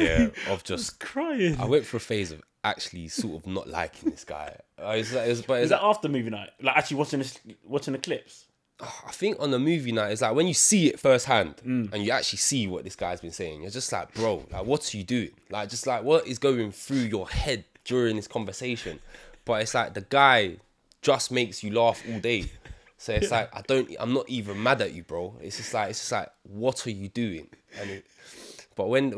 of just crying. I went through a phase of actually sort of not liking this guy. Is that after movie night? Like actually watching the clips? I think on the movie night, it's like when you see it firsthand and you actually see what this guy's been saying, you're just like, bro, like what's you doing? Like just like what is going through your head during this conversation? But it's like the guy just makes you laugh all day. So it's like I'm not even mad at you, bro. It's just like what are you doing? But when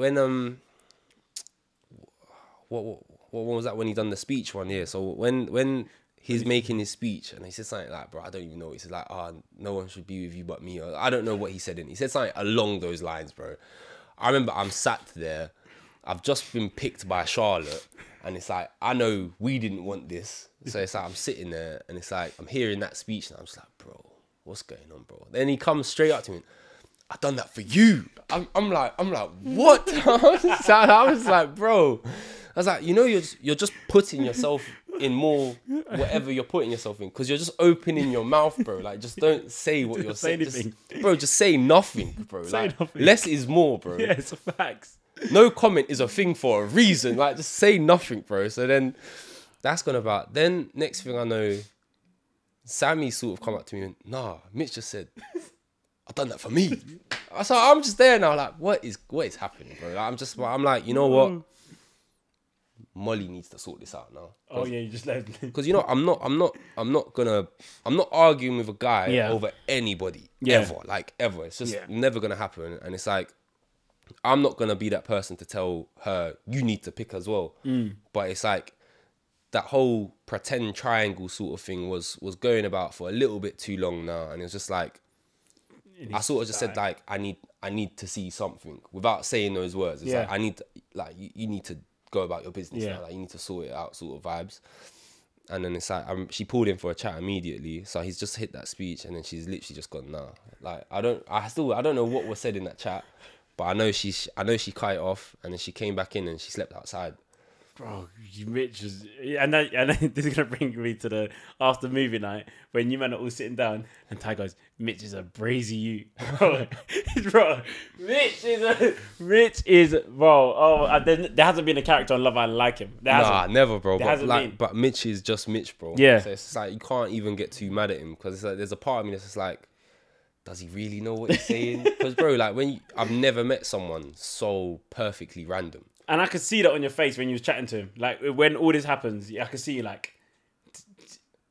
what was that when he done the speech one? Yeah. So when he's making his speech and he said something like, bro, I don't even know. He said like, no one should be with you but me. Or, I don't know what he said. He said something along those lines, bro. I remember I'm sat there. I've just been picked by Charlotte. And it's like, I know we didn't want this. So it's like, I'm sitting there and it's like, I'm hearing that speech and I'm just like, bro, what's going on, bro? Then he comes straight up to me. I done that for you. I'm like, what? I was like, bro. I was like, you know, you're just putting yourself in more whatever you're putting yourself in because you're just opening your mouth, bro. Like, just don't say what you're saying. Bro, just say nothing, bro. Like, nothing. Less is more, bro. Yeah, it's a facts. No comment is a thing for a reason. Like, just say nothing, bro. So then that's gone about. Then next thing I know, Sammy sort of come up to me and, nah, Mitch just said, I've done that for me. So I'm just there now, like, what is happening, bro? Like, I'm like, you know what? Molly needs to sort this out now. Oh yeah, you just let me. Because you know, I'm not arguing with a guy over anybody ever, like ever. It's just never gonna happen. And it's like, I'm not gonna be that person to tell her you need to pick as well. But it's like that whole pretend triangle sort of thing was going about for a little bit too long now, and it was just like I sort of just said like I need to see something without saying those words. It's like I need to, like you need to go about your business now. Like you need to sort it out, sort of vibes. And then it's like she pulled in for a chat immediately. So he's just hit that speech, and then she's literally just gone, nah. Like I don't know what was said in that chat, but I know she cut it off, and then she came back in and she slept outside. Bro, Mitch was, and this is gonna bring me to the after movie night when you men are all sitting down, and Ty goes, "Mitch is a brazy you, bro." Bro, Mitch is bro. Oh, there hasn't been a character on Love Island like him. Nah, never, bro. But Mitch is just Mitch, bro. Yeah. So it's like you can't even get too mad at him because it's like there's a part of me that's just like, does he really know what he's saying? Because bro, like I've never met someone so perfectly random. And I could see that on your face when you was chatting to him. Like, when all this happens, I could see you like,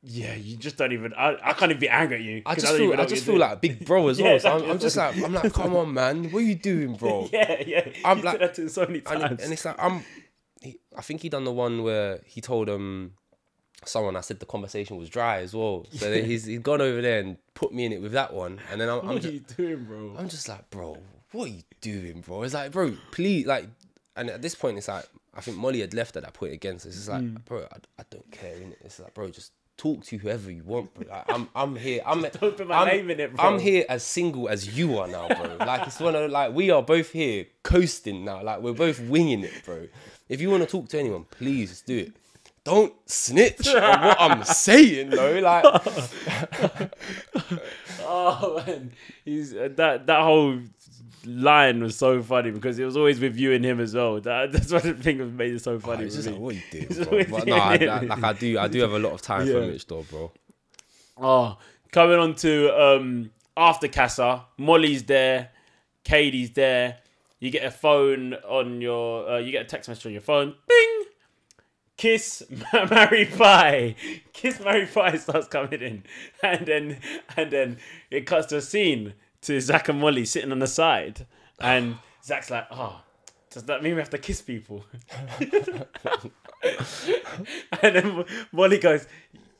yeah, you just don't even... I can't even be angry at you. I just feel like a big bro as well. So I'm just like, come on, man. What are you doing, bro? Yeah. I'm like... that to him so many times. And it's like, I think he done the one where he told someone, I said the conversation was dry as well. So then he's gone over there and put me in it with that one. And then what are you doing, bro? I'm just like, bro, what are you doing, bro? It's like, bro, please, like... And at this point, it's like, I think Molly had left at that point again. So it's just like, bro, I don't care, innit? It's like, bro, just talk to whoever you want, bro. Like, I'm here. Don't put my name in it, bro. I'm here as single as you are now, bro. Like, it's one of, like, we are both here coasting now. Like, we're both winging it, bro. If you want to talk to anyone, please do it. Don't snitch on what I'm saying, though. Like, oh man, he's that whole line was so funny because it was always with you and him as well. That's what I think made it so funny. It's just like, what you doing, It's bro? always But you no, and him. I do have a lot of time for Mitch, though, bro. Oh, coming on to after Casa, Molly's there, KADY's there. You get a phone on your, you get a text message on your phone. Bing. Kiss, marry, bye. Kiss, marry, bye starts coming in, and then it cuts to a scene to Zach and Molly sitting on the side, and Zach's like, "Oh, does that mean we have to kiss people?" And then Molly goes,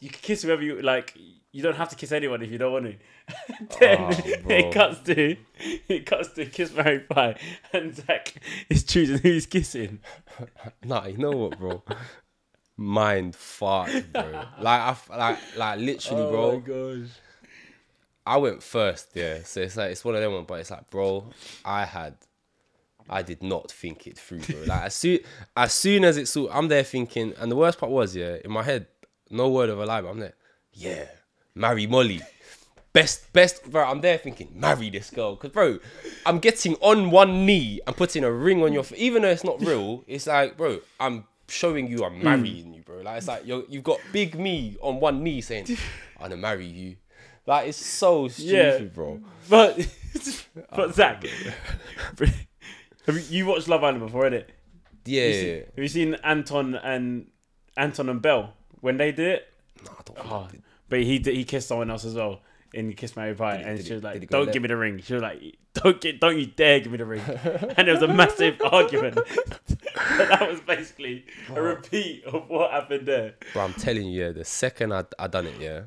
"You can kiss whoever you like. You don't have to kiss anyone if you don't want to." Then it cuts to kiss, marry, bye, and Zach is choosing who he's kissing. Nah, you know what, bro? Mind fart, bro. Like literally, bro. Oh my gosh. I went first, yeah. So it's like, it's one of them ones, but it's like, bro, I did not think it through, bro. Like, as soon as it's all, I'm there thinking, and the worst part was, yeah, in my head, no word of a lie, but I'm there, yeah, marry Molly. Best, bro, I'm there thinking, marry this girl. Because, bro, I'm getting on one knee and putting a ring on your even though it's not real, it's like, bro, I'm showing you I'm marrying you, bro. Like, it's like, you've got big me on one knee saying, I'm gonna marry you. Like, it's so stupid, bro. But Zach, have you watched Love Island before, innit? Yeah. Have you seen Anton and Belle when they did it? No, I don't think but he kissed someone else as well in Kiss Marry Pie, and she was like, go "Don't give me the ring." She was like, "Don't you dare give me the ring." And there was a massive argument. That was basically a repeat of what happened there. Bro, I'm telling you, yeah, the second I done it, yeah,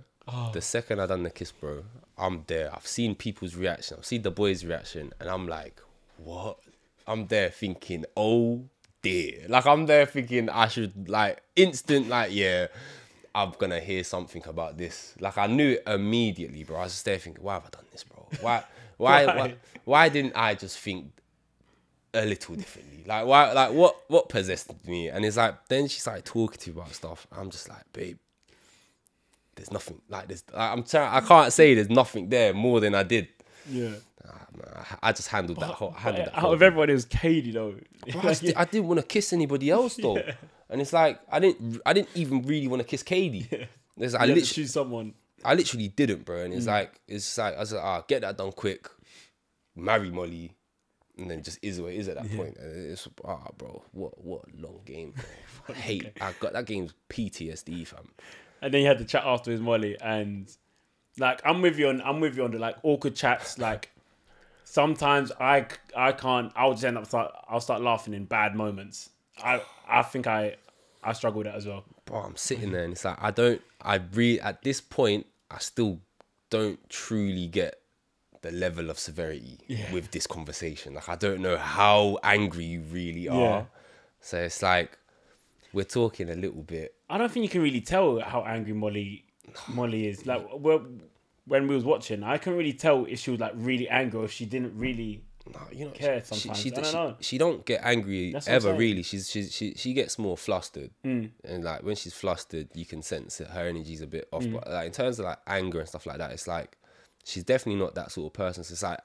the second I done the kiss, bro, I'm there. I've seen people's reaction. I've seen the boys' reaction, and I'm like, what? I'm there thinking, oh dear. Like, I'm there thinking I should, like, instant, like, yeah, I'm gonna hear something about this. Like, I knew it immediately, bro. I was just there thinking, why have I done this, bro? Why didn't I just think a little differently? Like, why? Like, what possessed me? And it's like, then she started talking to me about stuff. I'm just like, babe, there's nothing. Like, I can't say there's nothing there more than I did. Yeah. I just handled that whole. Out of everyone, it was KADY though. Bro, I didn't want to kiss anybody else though. Yeah. And it's like, I didn't even really want to kiss KADY. Yeah. Like, I literally choose someone. I literally didn't, bro. And it's like, I was like, get that done quick, marry Molly, and then just is what it is at that point. And it's, bro, what a long game, bro. I got that game's PTSD, fam. And then you had the chat after with Molly, and like, I'm with you on the like awkward chats. Like, sometimes I can't. I'll just end up I'll start laughing in bad moments. I think I struggle with that as well. Bro, I'm sitting there and it's like, at this point, I still don't truly get the level of severity with this conversation. Like, I don't know how angry you really are. Yeah. So it's like, we're talking a little bit. I don't think you can really tell how angry Molly is. Like, when we was watching, I couldn't really tell if she was like really angry or if she didn't really care sometimes. I don't know. She don't get angry ever, really. She gets more flustered. And like, when she's flustered, you can sense it. Her energy's a bit off. But like, in terms of like anger and stuff like that, it's like, she's definitely not that sort of person. So it's like,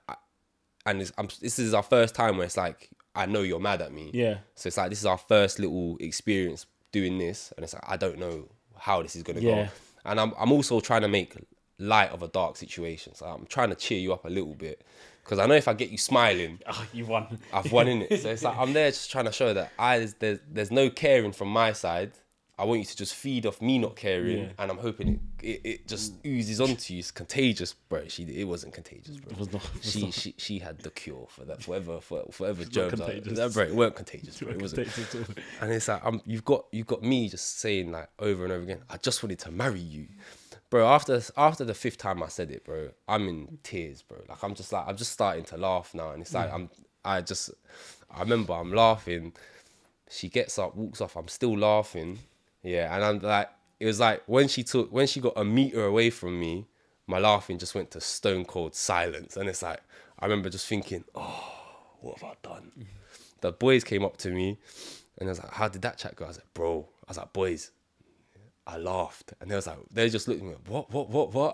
this is our first time where it's like, I know you're mad at me. Yeah. So it's like, this is our first little experience doing this, and it's like, I don't know how this is gonna go. And I'm also trying to make light of a dark situation. So I'm trying to cheer you up a little bit, because I know if I get you smiling, you won. I've won, innit? So it's like, I'm there just trying to show that there's no caring from my side. I want you to just feed off me not caring, and I'm hoping it just oozes onto you. It's contagious, bro. It wasn't contagious, bro. It was not. She had the cure for that. Whatever germs are, bro. It weren't contagious, bro. It wasn't. And it's like, you've got me just saying like over and over again, I just wanted to marry you, bro. After the fifth time I said it, bro, I'm in tears, bro. Like, I'm just starting to laugh now, and it's like I remember I'm laughing. She gets up, walks off. I'm still laughing. Yeah, and I'm like, it was like when she got a meter away from me, my laughing just went to stone cold silence. And it's like, I remember just thinking, oh, what have I done? The boys came up to me and I was like, how did that chat go? I was like, bro, boys, I laughed. And they just looked at me, what?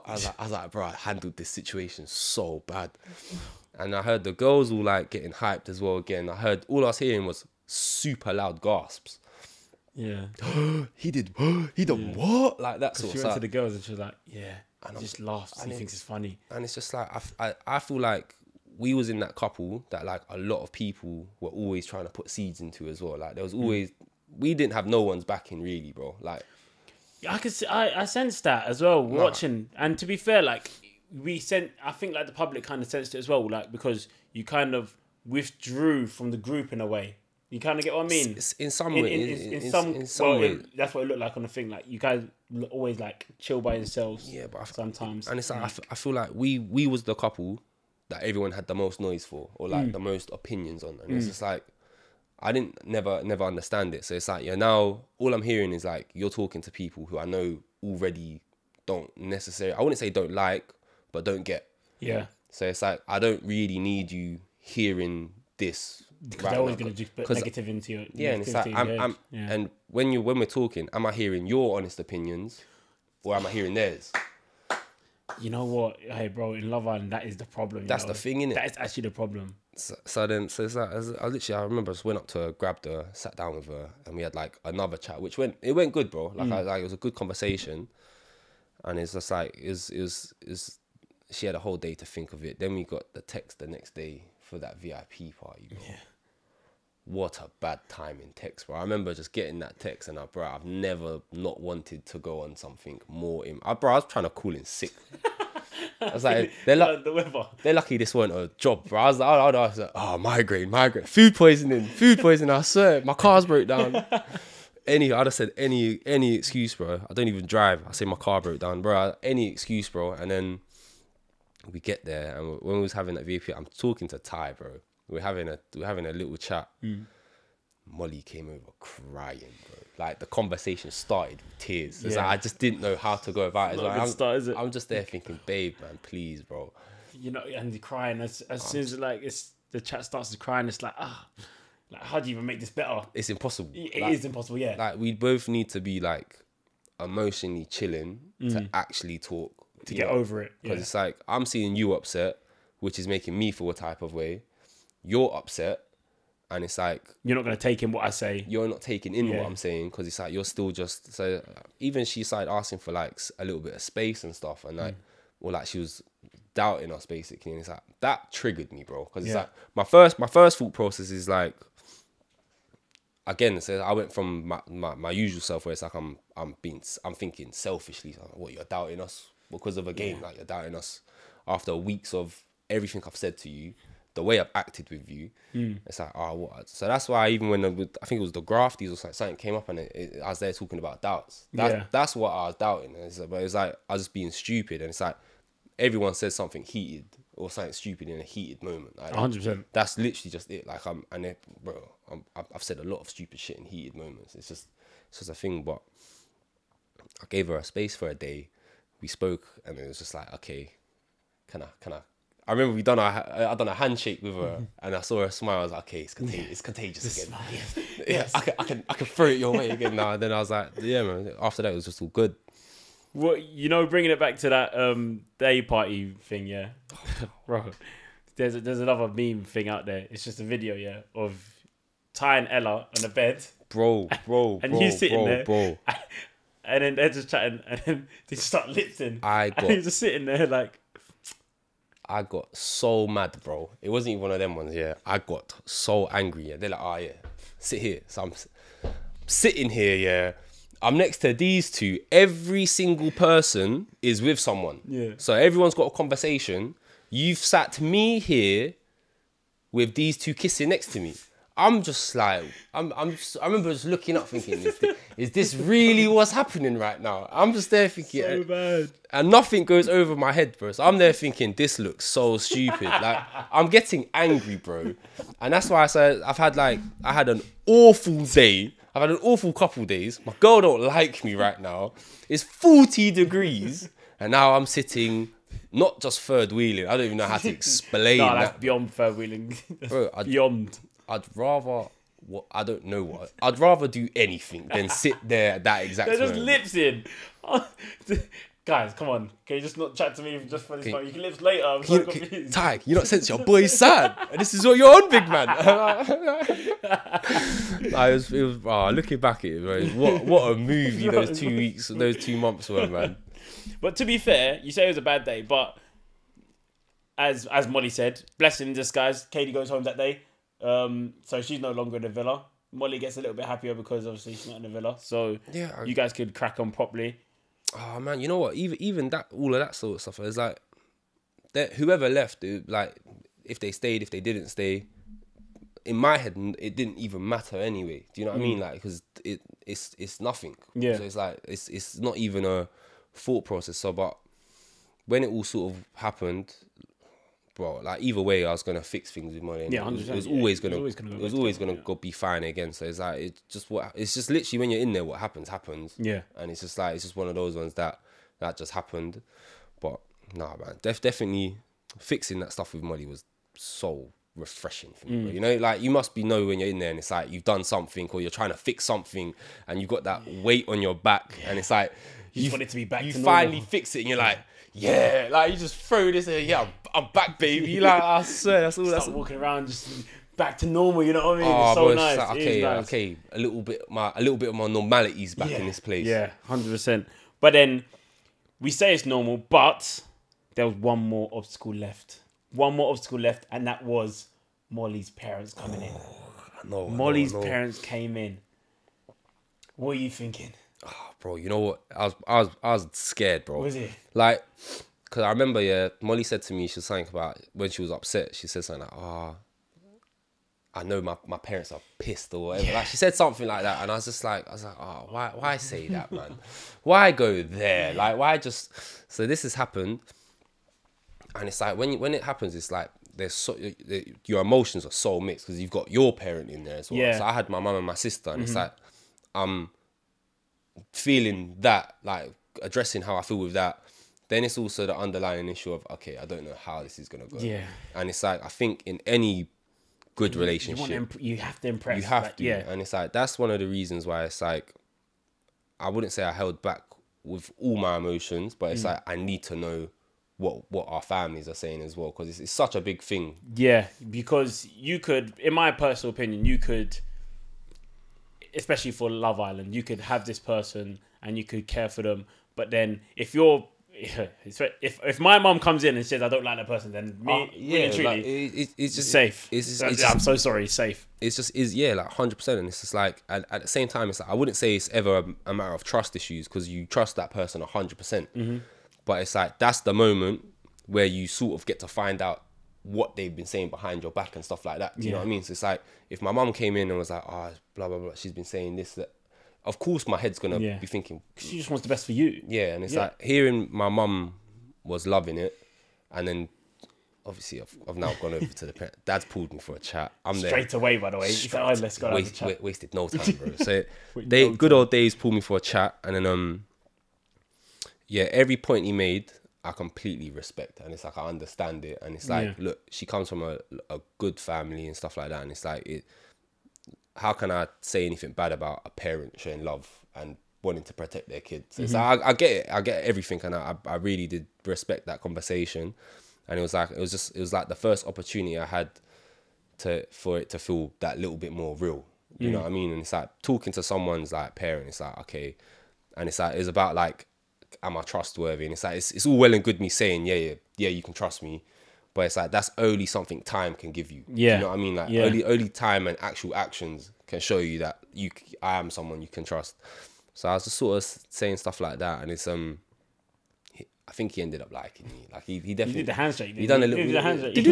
I was like, bro, I handled this situation so bad. And I heard the girls all like getting hyped as well again. All I was hearing was super loud gasps. Yeah. he did what? Like that sort of stuff. She went to the girls and she was like, yeah. And he just laughs. He thinks it's funny. And it's just like, I feel like we was in that couple that like a lot of people were always trying to put seeds into as well. Like there was always, we didn't have no one's backing really, bro. Like I sensed that as well watching. And to be fair, like I think like the public kind of sensed it as well, like because you kind of withdrew from the group in a way. You kind of get what I mean? In some way. In some way. That's what it looked like on the thing. Like you guys always like chill by yourselves. Yeah, but sometimes. And it's like I feel like we was the couple that everyone had the most noise for, or like the most opinions on, and it's just like I didn't never understand it. So it's like now all I'm hearing is like you're talking to people who I know already don't necessarily, I wouldn't say don't like, but don't get. Yeah. So it's like I don't really need you hearing this. Because they're always going to just put negative into your... Yeah, and it's like, and when we're talking, am I hearing your honest opinions or am I hearing theirs? You know what? Hey, bro, in Love Island, that is the problem. That's the thing, innit? That is actually the problem. So it's like, I remember I just went up to her, grabbed her, sat down with her, and we had like another chat, which went good, bro. Like, it was a good conversation. And it's just like, she had a whole day to think of it. Then we got the text the next day for that VIP party, bro. Yeah. What a bad timing text, bro. I remember just getting that text and bro, I've never not wanted to go on something more I was trying to call in sick. I was like, they're lucky this wasn't a job, bro. I was like, oh, migraine. Food poisoning, I swear. My car's broke down. I'd have said any excuse, bro. I don't even drive. I say my car broke down, bro. Any excuse, bro. And then we get there, and when we was having that VIP, I'm talking to Ty, bro. We're having a little chat. Molly came over crying, bro. Like the conversation started with tears. It's like I just didn't know how to go about it. Like, I'm just there thinking, babe, man, please, bro. You know, and you're crying as soon as like the chat starts to cry, and it's like like how do you even make this better? It's impossible. It is impossible, yeah. Like we both need to be like emotionally chilling to actually talk. To get over it. Because it's like, I'm seeing you upset, which is making me feel a type of way. You're upset, and it's like... You're not going to take in what I say. You're not taking in what I'm saying, because it's like, you're still just... So even she started asking for like a little bit of space and stuff, and like, or like she was doubting us basically, and it's like, that triggered me, bro. Because it's like, my first thought process is like, again, so I went from my usual self where it's like, I'm thinking selfishly, like, what, you're doubting us? Because of a game, like you're doubting us after weeks of everything I've said to you, the way I've acted with you. It's like, what? So that's why even when I think it was the Grafties or something came up, and I was there talking about doubts. That's what I was doubting. But it was like I was just being stupid, and it's like everyone says something heated or something stupid in a heated moment. Like, 100%. That's literally just it. Like I've said a lot of stupid shit in heated moments. It's just a thing. But I gave her a space for a day. We spoke, and it was just like, okay, can I? I remember I done a handshake with her, and I saw her smile. I was like, okay, it's contagious again. Yes. I can throw it your way again now. And then I was like, yeah, man. After that, it was just all good. Well, bringing it back to that day party thing, yeah, bro. There's another meme thing out there. It's just a video, of Ty and Ella on the bed, bro, and you sitting there, bro. And then they're just chatting, and then they start lip-syncing. And he's just sitting there like... I got so mad, bro. It wasn't even one of them ones, yeah. I got so angry, yeah. They're like, oh, yeah, sit here. So I'm sitting here, yeah. I'm next to these two. Every single person is with someone. Yeah. So everyone's got a conversation. You've sat me here with these two kissing next to me. I'm just like, I remember just looking up thinking, is this really what's happening right now? I'm just there thinking, so bad. And nothing goes over my head, bro. So I'm there thinking, this looks so stupid. Like, I'm getting angry, bro. And that's why I said, I had an awful day. I've had an awful couple days. My girl don't like me right now. It's 40 degrees. And now I'm sitting, not just third wheeling. I don't even know how to explain No, that. that's beyond third wheeling. Bro, Beyond. I'd rather, I don't know what. I'd rather do anything than sit there at that exact They're just moment. lips in. Guys, come on. Can you just not chat to me just for this moment? You can lips later. I'm so confused. Ty, you not sense your boy's sad. And this is what you're on, big man. Looking back at it, bro, what a movie those 2 weeks, those 2 months were, man. But to be fair, you say it was a bad day, but as Molly said, blessing in disguise, KADY goes home that day. So she's no longer in the villa. Molly gets a little bit happier because obviously she's not in the villa. So yeah, you guys could crack on properly. Oh man, you know what? Even that, all of that sort of stuff. It's like that. Whoever left, like if they stayed, if they didn't stay, in my head, it didn't even matter anyway. Do you know what I mean? Like, because it's nothing. Yeah. So it's like it's not even a thought process. So, but when it all sort of happened, bro, like either way, I was gonna fix things with money. Yeah, 100%. It was always gonna go be fine again. So it's like it's just literally when you're in there, what happens. Yeah, and it's just one of those ones that just happened. But nah, man, definitely fixing that stuff with Molly was so refreshing for me. Bro. You know, like you must know when you're in there and it's like you've done something or you're trying to fix something and you've got that weight on your back and it's like you just want it to be back. You to finally normal. fix it and you're like. Yeah, like you just throw this in, yeah, I'm back, baby. Like I swear, that's all. Start That's walking around just back to normal. You know what I mean? Oh, it's so bro, nice. Like, okay, a little bit of my normality's back in this place. Yeah, 100%. But then we say it's normal, but there was one more obstacle left. One more obstacle left, and that was Molly's parents coming in. Molly's parents came in. What are you thinking? Oh, bro, you know what? I was scared, bro. Was it? Like, cause I remember, Molly said to me, she was saying about when she was upset. She said something like, I know my parents are pissed or whatever. Yeah. Like she said something like that, and I was like, oh, why say that, man? Why go there? Like, why just? So this has happened, and it's like when it happens, it's like your emotions are so mixed because you've got your parent in there as well. Yeah. So I had my mum and my sister, and it's like feeling that, like addressing how I feel with that. Then it's also the underlying issue of, okay, I don't know how this is gonna go. Yeah. And it's like, I think in any good relationship, you have to impress. You have to. Yeah. And it's like, that's one of the reasons why it's like, I wouldn't say I held back with all my emotions, but it's like, I need to know what our families are saying as well, because it's such a big thing. Yeah, because you could, in my personal opinion, you could, especially for Love Island, you could have this person and you could care for them, but then if my mum comes in and says I don't like that person, then really truly, like, it's just safe. I'm so sorry, safe. It's just like 100%, and it's just like at the same time, it's like I wouldn't say it's ever a matter of trust issues because you trust that person 100%. But it's like that's the moment where you sort of get to find out what they've been saying behind your back and stuff like that. Do you know what I mean? So it's like if my mum came in and was like, oh, blah blah blah, she's been saying this, that. Of course, my head's gonna be thinking. She just wants the best for you. Yeah, and it's like hearing my mum was loving it, and then obviously I've now gone over to the parent. Dad's pulled me for a chat. I'm straight there away, by the way. He's like, oh, let's go have a chat. Wasted no time, bro. So good old days pulled me for a chat, and then every point he made, I completely respect, and it's like I understand it, and it's like look, she comes from a good family and stuff like that, and it's like it. How can I say anything bad about a parent showing love and wanting to protect their kids? So it's like, I get it. I get everything. And I really did respect that conversation. And it was like the first opportunity I had for it to feel that little bit more real. You know what I mean? And it's like talking to someone's like parent, it's like, okay. And it's like, it's about like, am I trustworthy? And it's like, it's all well and good me saying, yeah, you can trust me. But it's like, that's only something time can give you. Yeah. You know what I mean? Like only time and actual actions can show you that I am someone you can trust. So I was just sort of saying stuff like that. And it's, I think he ended up liking me. Like he definitely. He did the handshake. He done a little. He did the handshake. When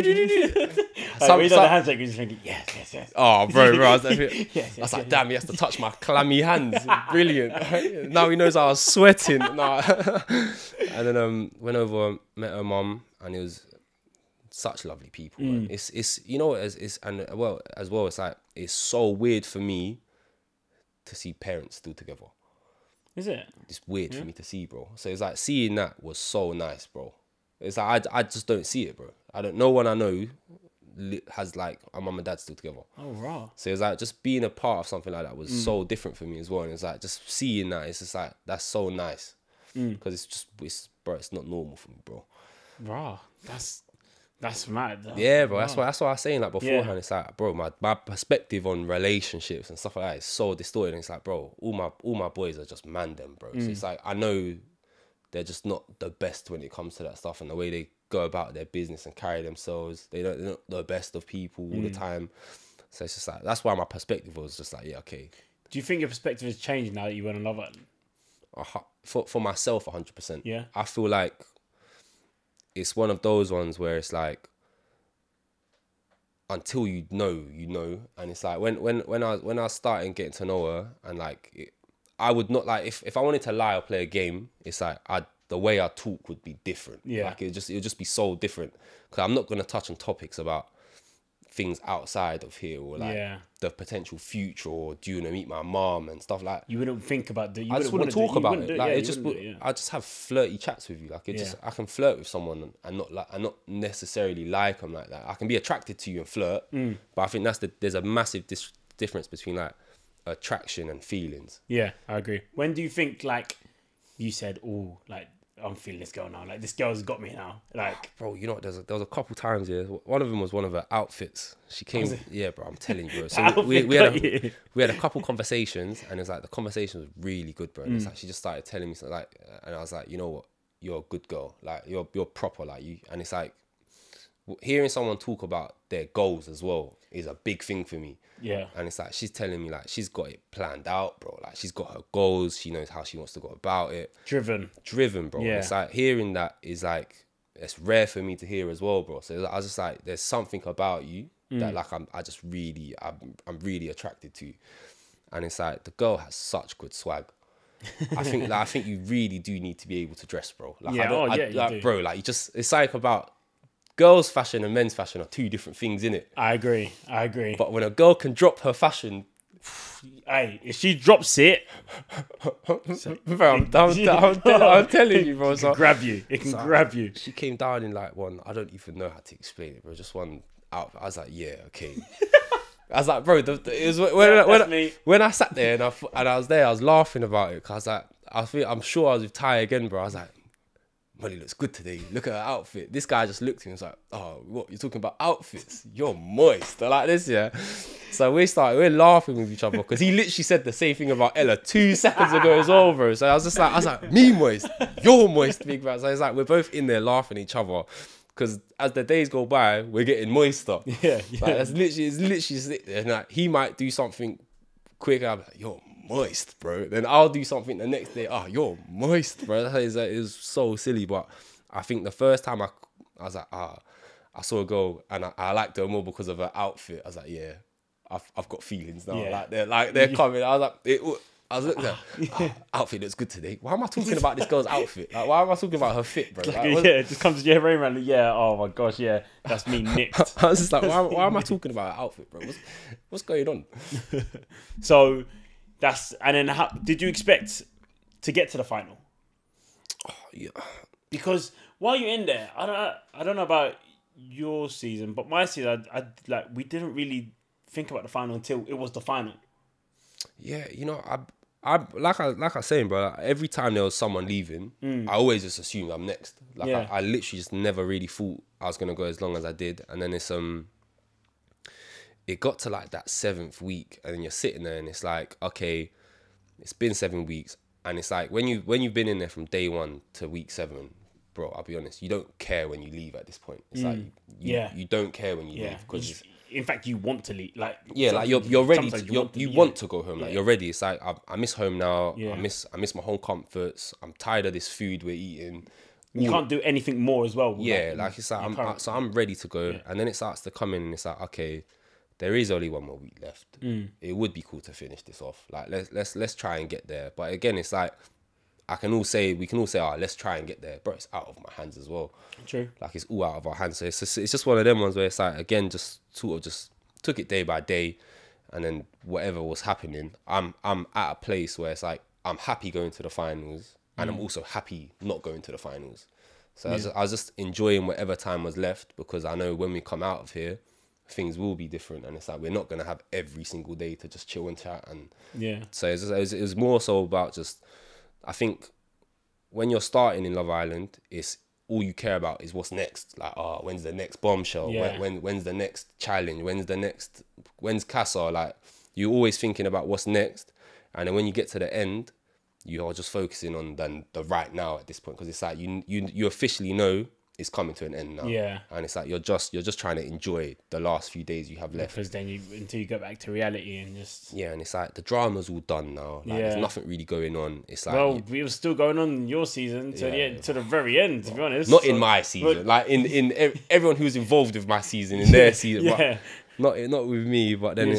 he done the handshake, he was thinking, yes. Oh, bro. I was like, damn, he has to touch my clammy hands. Brilliant. Now he knows I was sweating. No. And then went over, met her mum, and it was such lovely people. It's you know, it's like it's so weird for me to see parents still together. Is it? It's weird for me to see, bro. So it's like seeing that was so nice, bro. It's like I just don't see it, bro. No one I know has like a mum and dad still together. Oh, right. So it's like just being a part of something like that was so different for me as well. And it's like just seeing that, it's just like that's so nice because it's not normal for me, bro. Right. That's mad. Yeah, bro. That's what I was saying like beforehand. Yeah. It's like, bro, my perspective on relationships and stuff like that is so distorted. And it's like, bro, all my boys are just man them, bro. So it's like I know they're just not the best when it comes to that stuff and the way they go about their business and carry themselves. They're not the best of people all the time. So it's just like that's why my perspective was just like, yeah, okay. Do you think your perspective has changed now that you went on Love Island? For myself, 100%. Yeah. I feel like it's one of those ones where it's like until you know, and it's like when I was starting getting to know her and like I would not like if I wanted to lie or play a game, it's like the way I talk would be different. Yeah, like it'll just be so different because I'm not gonna touch on topics about things outside of here or like the potential future or do you want to meet my mom and stuff like. You wouldn't think about that. I just wouldn't talk about it. Like I just have flirty chats with you. Like I can flirt with someone and not necessarily like them like that. I can be attracted to you and flirt, but I think there's a massive difference between like attraction and feelings. Yeah, I agree. When do you think like you said, oh, like I'm feeling this girl now. Like this girl's got me now. Like, bro, you know what? There was a couple times here. One of them was one of her outfits. She came. Yeah, bro. I'm telling you, bro. So we had a couple conversations, and it's like the conversation was really good, bro. And it's like she just started telling me something like, and I was like, you know what? You're a good girl. Like you're proper. Like you. And it's like hearing someone talk about their goals as well is a big thing for me. Yeah. And it's like she's telling me like she's got it planned out, bro. Like she's got her goals. She knows how she wants to go about it. Driven, bro. Yeah. And it's like hearing that is like it's rare for me to hear as well, bro. So I was just like, there's something about you that like I'm really attracted to, and it's like the girl has such good swag. I think you really do need to be able to dress, bro. Like you do. Bro, like it's like about. Girls' fashion and men's fashion are two different things, innit? I agree. But when a girl can drop her fashion... Hey, if she drops it... bro, I'm telling you, bro. It can grab you. It can grab you. She came down in like one... I don't even know how to explain it, bro. Just one outfit. I was like, yeah, okay. I was like, bro, it was when I sat there and I was there, I was laughing about it. Because I was like, I'm sure I was with Ty again, bro. I was like, Molly looks good today. Look at her outfit. This guy just looked at me and was like, oh, what? You're talking about outfits? You're moist. They're like this, yeah? So we're laughing with each other because he literally said the same thing about Ella 2 seconds ago as well, bro. So I was like, me moist. You're moist, big man. So it's like, we're both in there laughing at each other because as the days go by, we're getting moister. Yeah. Like, it's literally sit there. And like, he might do something quick. I'm like, you're moist, bro. Then I'll do something the next day. Oh, you're moist, bro. It was so silly. But I think the first time I was like, I saw a girl and I liked her more because of her outfit. I was like, yeah, I've got feelings now. Yeah. They're coming. I was looking at her, outfit looks good today. Why am I talking about this girl's outfit? Like, why am I talking about her fit, bro? It just comes to your brain, man. Yeah, oh my gosh, yeah, that's me nicked. I was just like, why am I talking about her outfit, bro? What's going on? So and then how did you expect to get to the final? Oh, yeah. Because while you're in there, I don't know about your season, but my season, I like we didn't really think about the final until it was the final. Yeah, you know, I like I was saying, bro. Like, every time there was someone leaving, I always just assumed I'm next. Like I literally just never really thought I was gonna go as long as I did, and then it got to like that 7th week, and then you're sitting there, and it's like, okay, it's been 7 weeks, and it's like when you've been in there from day 1 to week 7, bro. I'll be honest, you don't care when you leave at this point. It's like you don't care when you leave because. In fact, you want to leave. Like you're ready. You want to go home. Like you're ready. It's like I miss home now. Yeah. I miss my home comforts. I'm tired of this food we're eating. You can't do anything more as well. Yeah, like it's like I'm ready to go. Yeah. And then it starts to come in, and it's like, okay, there is only one more week left. It would be cool to finish this off. Like let's try and get there. But again, it's like we can all say, oh, let's try and get there. Bro, it's out of my hands as well. True. Like it's all out of our hands. So it's just one of them ones where it's like, again, just sort of just took it day by day. and then whatever was happening, I'm at a place where it's like I'm happy going to the finals, and I'm also happy not going to the finals. So I was just enjoying whatever time was left, because I know when we come out of here, things will be different, and it's like we're not gonna have every single day to just chill and chat. And so it was more so about just, I think when you're starting in Love Island, it's all you care about is what's next. Like, when's the next bombshell? When's the next challenge? When's Casa? Like, you're always thinking about what's next. And then when you get to the end, you are just focusing on the right now at this point, because it's like you officially know it's coming to an end now. Yeah. And it's like you're just trying to enjoy the last few days you have left. Because then until you get back to reality and just... Yeah, and it's like the drama's all done now. Like, there's nothing really going on. It's like... Well, it was still going on in your season to the very end, to be honest. Not in my season. Like, in everyone who's involved with my season, in their season. But not with me. But then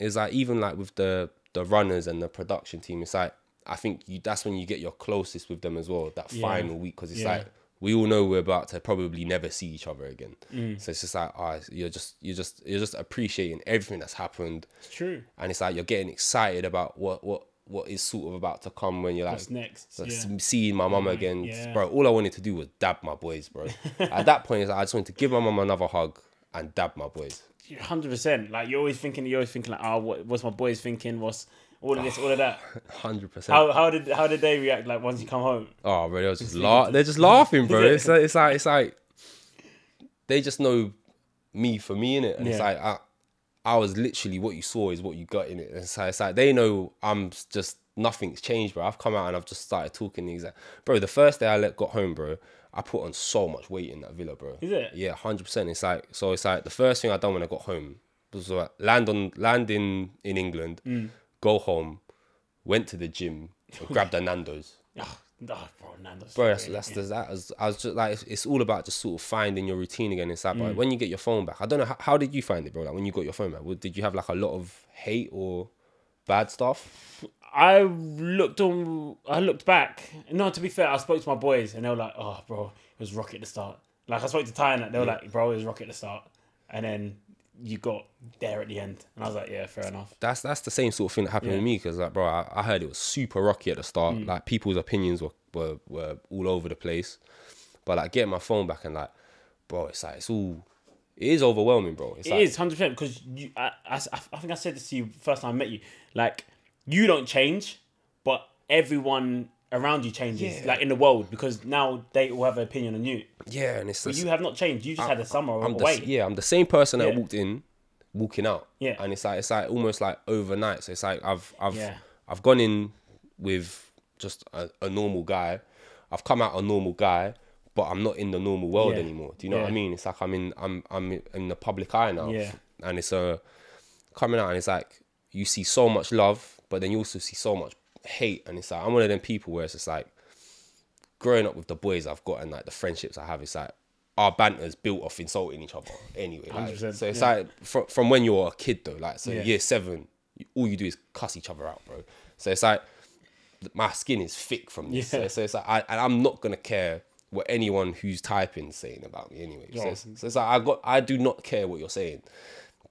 it's like, even like with the runners and the production team, it's like, I think that's when you get your closest with them as well, that final week, because it's like, we all know we're about to probably never see each other again. So it's just like, you're just appreciating everything that's happened. It's true. And it's like you're getting excited about what is sort of about to come, when you're like, what's next? Seeing my mum again. Yeah. Bro, all I wanted to do was dab my boys, bro. At that point, it's like, I just wanted to give my mum another hug and dab my boys. 100%. Like, you're always thinking like, what's my boys thinking? What's all of this, all of that? 100%. How did they react, like, once you come home? Oh, bro, they're just laughing, bro. It's like they just know me for me, innit? And it's like I was literally, what you saw is what you got, in it. And so it's like they know I'm just, nothing's changed, bro. I've come out and I've just started talking things. Like, bro, the first day I got home, bro, I put on so much weight in that villa, bro. Is it? Yeah, 100%. It's like the first thing I done when I got home was like land in England, go home, went to the gym, and grabbed a Nando's. Bro, Nando's. Bro, I was just like, it's all about just sort of finding your routine again. It's like, but when you get your phone back, I don't know, how did you find it, bro? Like, when you got your phone back, did you have like a lot of hate or bad stuff? I looked back. No, to be fair, I spoke to my boys and they were like, "Oh, bro, it was rocky at the start." Like, I spoke to Ty and they were like, "Bro, it was rocky at the start," and then you got there at the end, and I was like, "Yeah, fair enough." That's the same sort of thing that happened with me, because like, bro, I heard it was super rocky at the start. Like, people's opinions were all over the place, but like, getting my phone back and like, bro, it's like it is overwhelming, bro. It is 100%, because I think I said this to you first time I met you. Like, you don't change, but everyone around you changes, like in the world, because now they all have an opinion on you. Yeah, and but you have not changed. You just had a summer away. I'm the same person that walked in, walking out. Yeah, and it's like almost like overnight. So it's like I've gone in with just a normal guy. I've come out a normal guy, but I'm not in the normal world anymore. Do you know what I mean? It's like I'm in the public eye now. Yeah, and it's coming out, and it's like you see so much love, but then you also see so much hate. And it's like, I'm one of them people where it's just like, growing up with the boys I've got and like the friendships I have, it's like our banter's built off insulting each other anyway. Like, so it's like from when you're a kid though, like, so year 7, all you do is cuss each other out, bro. So it's like my skin is thick from this. So it's like I'm not gonna care what anyone who's typing saying about me anyway. So it's like I do not care what you're saying,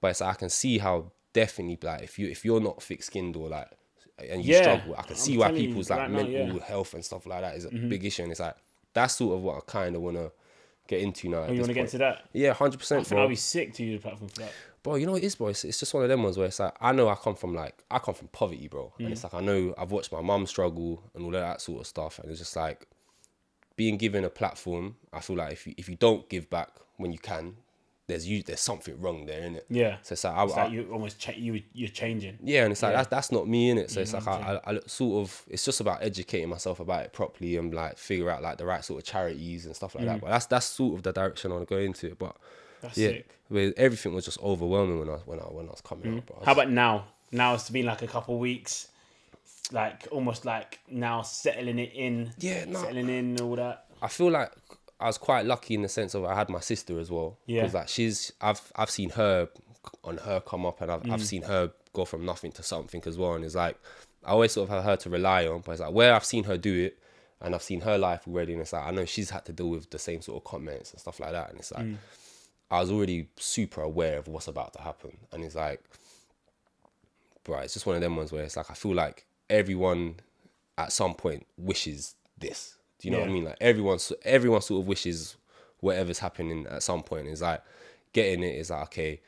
but it's like I can see how definitely, like, if you're not thick skinned or like, and you struggle, I can see why people's like right mental health and stuff like that is a big issue. And it's like, that's sort of what I kind of want to get into now. You want to get into that? Yeah, 100%. I think I'll be sick to use the platform for that. Bro, you know what it is, bro? It's just one of them ones where it's like, I know I come from poverty, bro. And it's like, I know I've watched my mum struggle and all that sort of stuff. And it's just like, being given a platform, I feel like if you don't give back when you can, there's something wrong there, innit? Yeah. So it's like, you almost you're changing. Yeah, and it's like that's not me, innit? So it's like I sort of, it's just about educating myself about it properly and like figure out like the right sort of charities and stuff like that. But that's sort of the direction I want to go into. But that's sick. Everything was just overwhelming when I was coming up. Bro. How about now? Now it's been like a couple of weeks, like almost like now settling it in. Yeah, settling in and all that. I feel like I was quite lucky in the sense of I had my sister as well. Yeah. Because like I've seen her come up, and I've seen her go from nothing to something as well. And it's like, I always sort of have her to rely on, but it's like where I've seen her do it and I've seen her life already, and it's like, I know she's had to deal with the same sort of comments and stuff like that. And it's like, I was already super aware of what's about to happen. And it's like, bro, it's just one of them ones where it's like I feel like everyone at some point wishes this. Do you know what I mean? Like everyone sort of wishes whatever's happening at some point. It's like getting it is like, okay,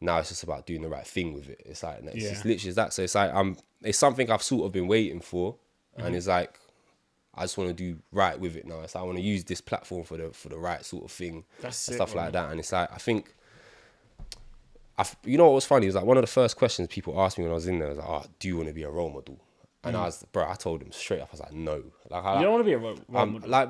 now it's just about doing the right thing with it. It's like it's just literally that. So it's like it's something I've sort of been waiting for, and it's like I just want to do right with it now. It's like I want to use this platform for the right sort of thing, and stuff like that. And it's like I think, you know what was funny? It was like one of the first questions people asked me when I was in there was like, "Oh, do you want to be a role model?" And I told them straight up, I was like, no. Like, you don't want to be a role model? Like,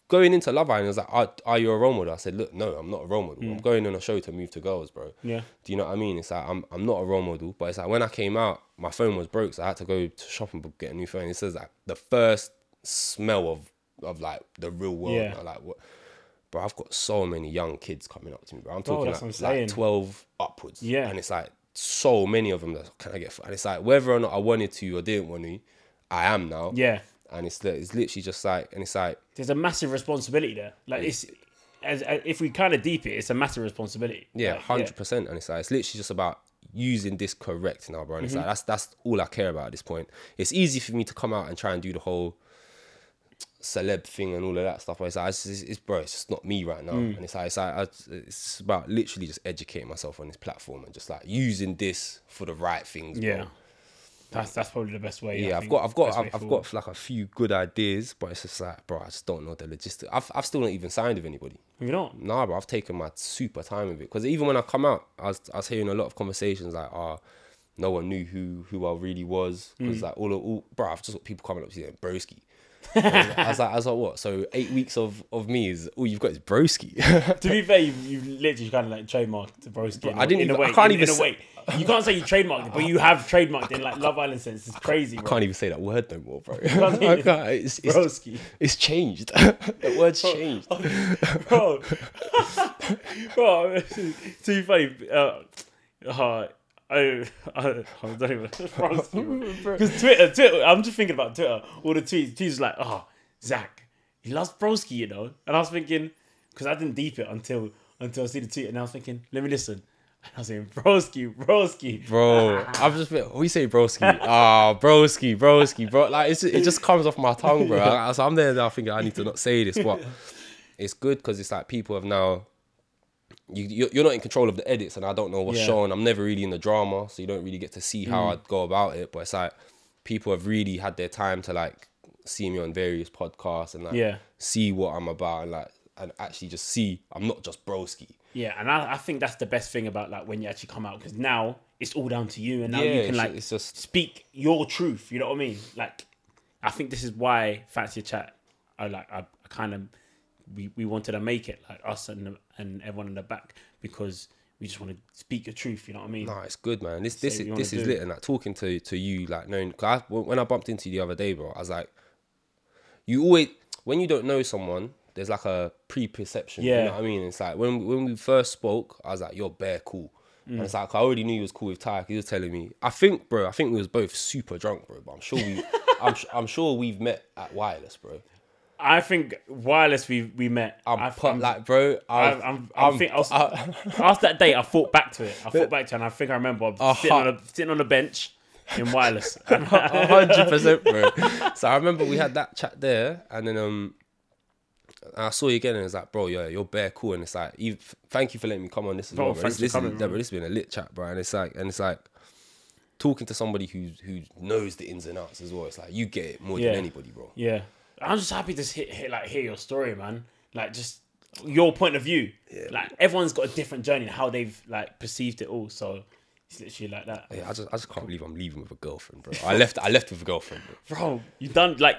going into Love Island, I was like, are you a role model? I said, look, no, I'm not a role model. I'm going on a show to move to girls, bro. Yeah. Do you know what I mean? It's like, I'm not a role model, but it's like, when I came out, my phone was broke, so I had to go to shop and get a new phone. It says like the first smell of like the real world. Yeah. Like, what? Bro, I've got so many young kids coming up to me, bro. I'm talking like 12 upwards. Yeah. And it's like, so many of them that can I get, and it's like whether or not I wanted to or didn't want to, I am now. Yeah. And it's literally just like, and it's like there's a massive responsibility there. Like it's as if we kind of deep it, it's a massive responsibility. Yeah, 100%. And it's like it's literally just about using this correct now, bro. And it's like that's all I care about at this point. It's easy for me to come out and try and do the whole celeb thing and all of that stuff, but it's like it's just not me right now. And it's it's about literally just educating myself on this platform and just like using this for the right things. Bro. That's probably the best way. Yeah, I've got like a few good ideas, but it's just like, bro, I just don't know the logistics. I've still not even signed with anybody. You not? Nah, bro, I've taken my super time with it, because even when I come out, I was hearing a lot of conversations like, no one knew who I really was, because like all bro, I've just got people coming up to you, broski. I was like, what? So 8 weeks of me is all you've got is broski. To be fair, you've literally kind of like trademarked the broski. I can't you can't say you trademarked it, but you have trademarked it in like Love Island sense. It's crazy, bro. I can't even say that word no more, bro. It's changed. The word's changed. Bro, it's too funny. I don't even because Twitter. I'm just thinking about Twitter. All the tweets. Tweets like, Zach, he loves broski, you know. And I was thinking, because I didn't deep it until I see the tweet, and I was thinking, let me listen. And I was saying, broski. Bro, I've just been, we say broski. Broski, bro. Like, it just comes off my tongue, bro. So I'm there now thinking I need to not say this, but it's good because it's like people have now, you're not in control of the edits, and I don't know what's shown. I'm never really in the drama, so you don't really get to see how I'd go about it. But it's like people have really had their time to like see me on various podcasts and like see what I'm about, and actually just see I'm not just broski. Yeah, and I think that's the best thing about like when you actually come out, because now it's all down to you, and now you can like speak your truth. You know what I mean? Like, I think this is why Fancy Chat, I kind of we wanted to make it like us and everyone in the back, because we just want to speak your truth. You know what I mean? No, it's good, man. This is lit, and like talking to you, like knowing. Cause when I bumped into you the other day, bro, I was like, you always, when you don't know someone, there's like a preconception. You know what I mean? It's like when we first spoke, I was like, you're bare cool. And it's like I already knew he was cool with Ty. He was telling me, I think we was both super drunk, bro. But I'm sure we've met at Wireless, bro. I think Wireless we met. After that date, I thought back to it. And I think I remember sitting on the bench in Wireless. 100%, bro. So I remember we had that chat there, and then I saw you again, and it's like, bro, you're bare cool, and it's like, thank you for letting me come on this as well. This has been a lit chat, bro, and it's like talking to somebody who knows the ins and outs as well. It's like you get it more than anybody, bro. Yeah, I'm just happy to hear your story, man. Like just your point of view. Yeah, like everyone's got a different journey and how they've like perceived it all. So it's literally like that. Yeah, I just can't believe I'm leaving with a girlfriend, bro. I left with a girlfriend, bro. You done like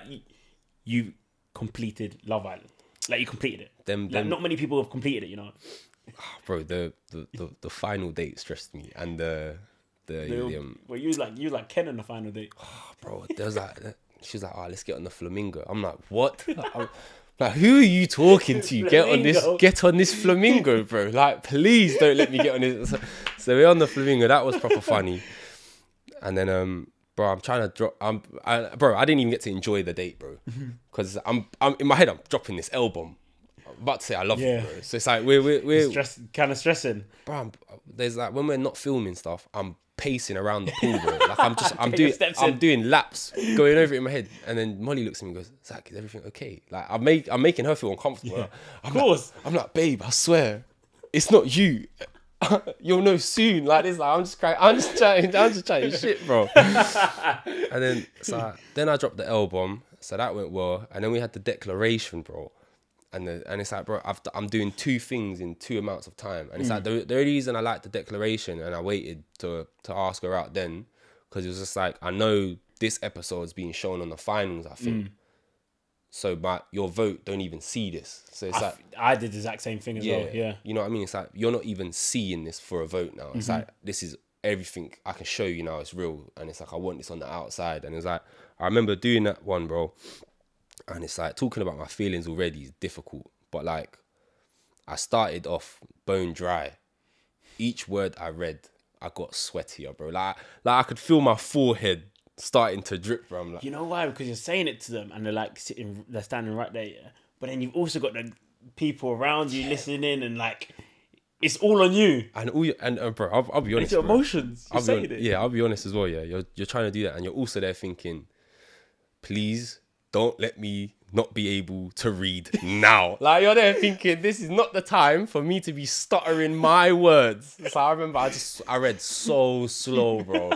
you completed Love Island. Like you completed it. Not many people have completed it, you know. Bro, the final date stressed me, and well, you was like Ken on the final date. Bro, there was like, she was like, let's get on the flamingo. I'm like, what? Like, who are you talking to? Get on this flamingo, bro. Like, please don't let me get on this. So we're on the flamingo. That was proper funny. And then bro, I'm trying to drop. I didn't even get to enjoy the date, bro, because I'm in my head. I'm dropping this L-bomb. about to say I love Yeah. you, bro. So it's like we're kind of stressing. bro. There's like when we're not filming stuff, I'm pacing around the pool, bro. Like I'm doing laps, going over it in my head, and then Molly looks at me and goes, "Zach, is everything okay?" Like I'm making her feel uncomfortable. Yeah. Of course. I'm like, babe, I swear, it's not you. You'll know soon. Like this, like I'm just chatting shit, bro. And then then I dropped the L bomb, so that went well. And then we had the declaration, bro. And it's like, bro, I'm doing two things in two amounts of time. And it's like the only reason I liked the declaration and I waited to ask her out then, because it was just like, I know this episode is being shown on the finals, I think. So your vote don't even see this. So it's I did the exact same thing as well. Yeah. You know what I mean? It's like, you're not even seeing this for a vote now. It's like, this is everything I can show you now. It's real. And it's like, I want this on the outside. And it's like, I remember doing that one, bro. And it's like, talking about my feelings already is difficult. But like, I started off bone dry. Each word I read, I got sweatier, bro. Like I could feel my forehead starting to drip, bro. I'm like, you know why? Because you're saying it to them and they're like they're standing right there. Yeah? But then you've also got the people around you listening and like, it's all on you. And bro, I'll be honest. It's your emotions. You're saying it. Yeah, I'll be honest as well. Yeah, you're trying to do that, and you're also there thinking, please don't let me not be able to read now. Like, you're there thinking, this is not the time for me to be stuttering my words. So I remember I read so slow, bro.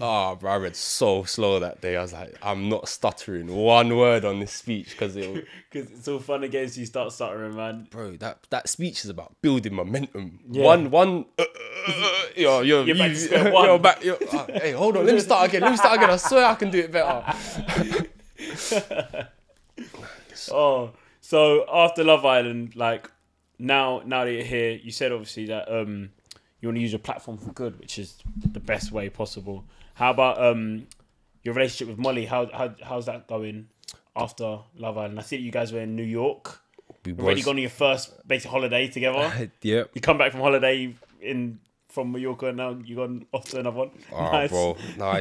Oh, bro, I read so slow that day. I was like, I'm not stuttering one word on this speech because it's all fun and games. You start stuttering, man. Bro, that speech is about building momentum. Yeah. One. You're back to square one. Hey, hold on. Let me start again. I swear I can do it better. Oh, so after Love Island, like now that you're here, you said obviously that you want to use your platform for good, which is the best way possible. How about your relationship with Molly? How's that going after Love Island? I see that you guys were in New York. You've already gone on your first basic holiday together. Yeah. You come back from holiday from Mallorca and now you've gone off to another one. Oh, nice. Bro. No,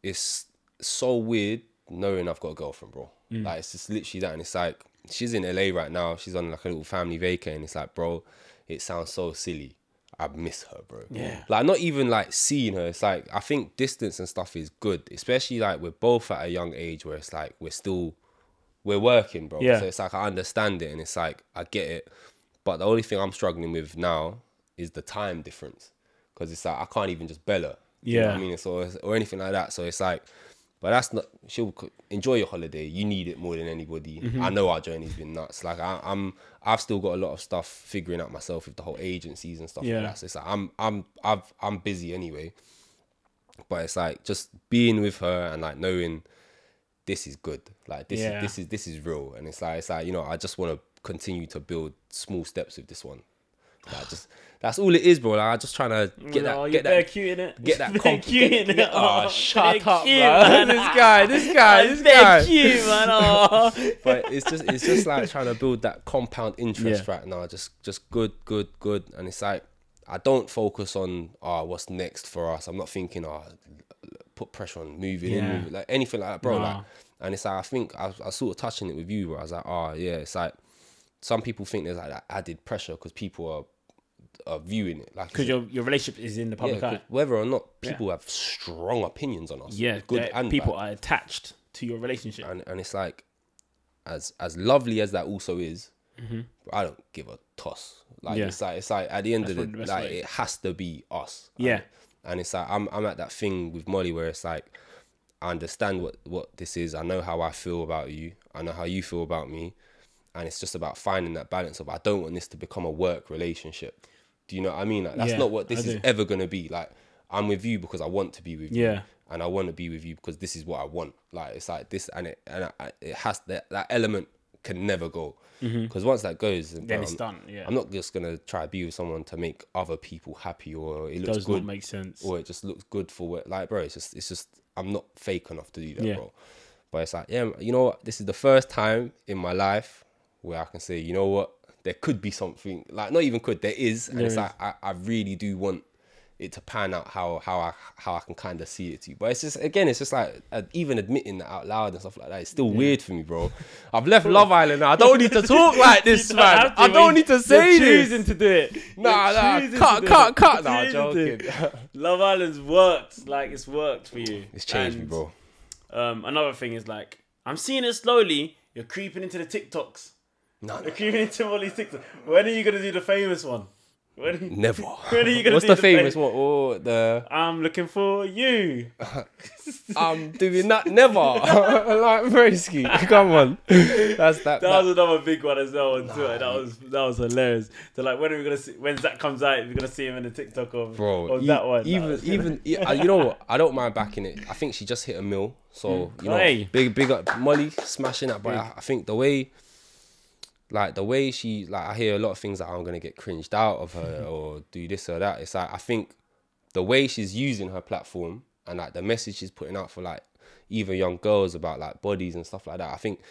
it's so weird knowing I've got a girlfriend, bro. Like, it's just literally that. And it's like, she's in LA right now. She's on like a little family vacay. And it's like, bro, it sounds so silly. I miss her, bro. Yeah. Like, not even like seeing her. It's like, I think distance and stuff is good. Especially like we're both at a young age where it's like, we're working, bro. Yeah. So it's like, I understand it. And it's like, I get it. But the only thing I'm struggling with now is the time difference. Because it's like, I can't even just bell her. You know what I mean? Or anything like that. So it's like, but that's not, she'll enjoy your holiday. You need it more than anybody. I know our journey's been nuts. Like I've still got a lot of stuff figuring out myself with the whole agencies and stuff like that. So it's like, I'm busy anyway, but it's like just being with her and like knowing this is good. Like this is real. And it's like, you know, I just want to continue to build small steps with this one. Like that's all it is, bro. Like, I'm just trying to get that cute in it. Get that cute in it. Oh, shut up, cute, man. This guy. Cute, man. Oh. But it's just like trying to build that compound interest right now. Just good. And it's like, I don't focus on what's next for us. I'm not thinking put pressure on moving in, like anything like that, bro. Like, and it's like, I think I was sort of touching it with you, where I was like, it's like some people think there's like that added pressure because people are viewing it, like, because your relationship is in the public eye. Whether or not people have strong opinions on us, good and people bad. Are attached to your relationship, and it's like, as lovely as that also is, I don't give a toss. Like it's like at the end of the like way. It has to be us. And it's like I'm at that thing with Molly where it's like, I understand what this is. I know how I feel about you. I know how you feel about me. And it's just about finding that balance of, I don't want this to become a work relationship. Do you know what I mean? Like, that's not what this is ever going to be. Like, I'm with you because I want to be with you. And I want to be with you because this is what I want. Like, it's like this, and it has that element can never go. Because once that goes, then it's done. I'm not just going to try to be with someone to make other people happy, or it looks good. Does not make sense. Or it just looks good for what, like, bro, it's just, I'm not fake enough to do that, bro. But it's like, you know what? This is the first time in my life where I can say, you know what, there could be something, like, not even could, there is. And it's like, I really do want it to pan out how I can kind of see it to you. But it's just, again, it's just like even admitting that out loud and stuff like that, it's still weird for me, bro. I've left Love Island now. I don't need to talk like this, man. I don't need to say this. Choosing to do it. Cut. Nah, joking. Love Island's worked. Like, it's worked for you. It's changed me, bro. Another thing is, like, I'm seeing it slowly. You're creeping into the TikToks. No. You're creeping into all these TikToks. When are you gonna do the famous one? Never. When are you gonna What's do the famous one? Oh, I'm looking for you. I'm doing that. Never. Like, Broski, come on. That's that. That was another big one as well on Twitter. That was hilarious. So, like, when are we gonna see? When Zach comes out, we're gonna see him in the TikTok of that one. Even you know what? I don't mind backing it. I think she just hit 1 mil, so you know, big up Molly smashing that. But I think the way she, like, I hear a lot of things that I'm gonna get cringed out of her or do this or that. It's like, I think the way she's using her platform and like the message she's putting out for like even young girls about like bodies and stuff like that, I think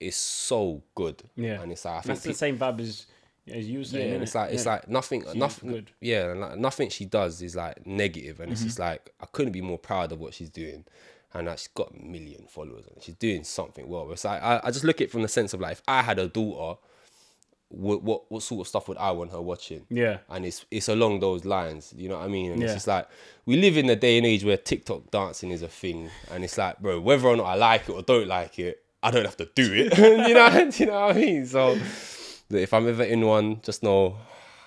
it's so good. Yeah, and it's like, I think that's the same vibe as you saying. Yeah, and it's like nothing good. Yeah, and like nothing she does is like negative, and it's just like, I couldn't be more proud of what she's doing. And she's got 1 million followers and she's doing something well. It's like, I just look at it from the sense of like, if I had a daughter, what sort of stuff would I want her watching? Yeah. And it's along those lines, you know what I mean? And it's just like, we live in a day and age where TikTok dancing is a thing. And it's like, bro, whether or not I like it or don't like it, I don't have to do it. you know what I mean? So if I'm ever in one, just know,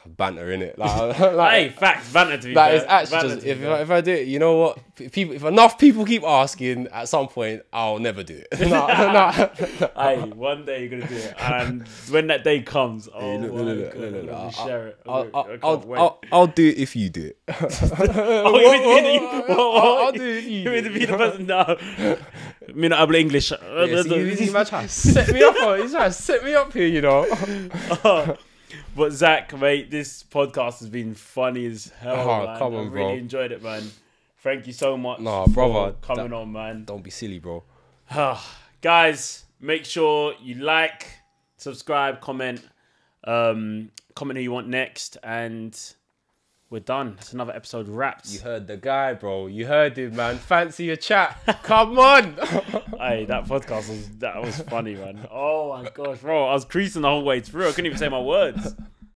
banter in it, like hey, facts, banter to be fair. It's actually just, if I do it, you know what? If enough people keep asking, at some point I'll never do it. No. Hey, one day you're gonna do it, and when that day comes, God, share it. I'll do it if you do it. I'll do it if you do it. Be the person. No, me not able English. He's trying to set me up. He's trying to set me up here, you know. But Zach, mate, this podcast has been funny as hell, man. Come on, I really enjoyed it, man. Thank you so much brother, for coming on, man. Don't be silly, bro. Guys, make sure you like, subscribe, comment who you want next, and we're done. That's another episode wrapped. You heard the guy, bro. You heard him, man. Fancy a chat. Come on. Hey, that podcast was funny, man. Oh my gosh, bro. I was creasing the whole way through. I couldn't even say my words.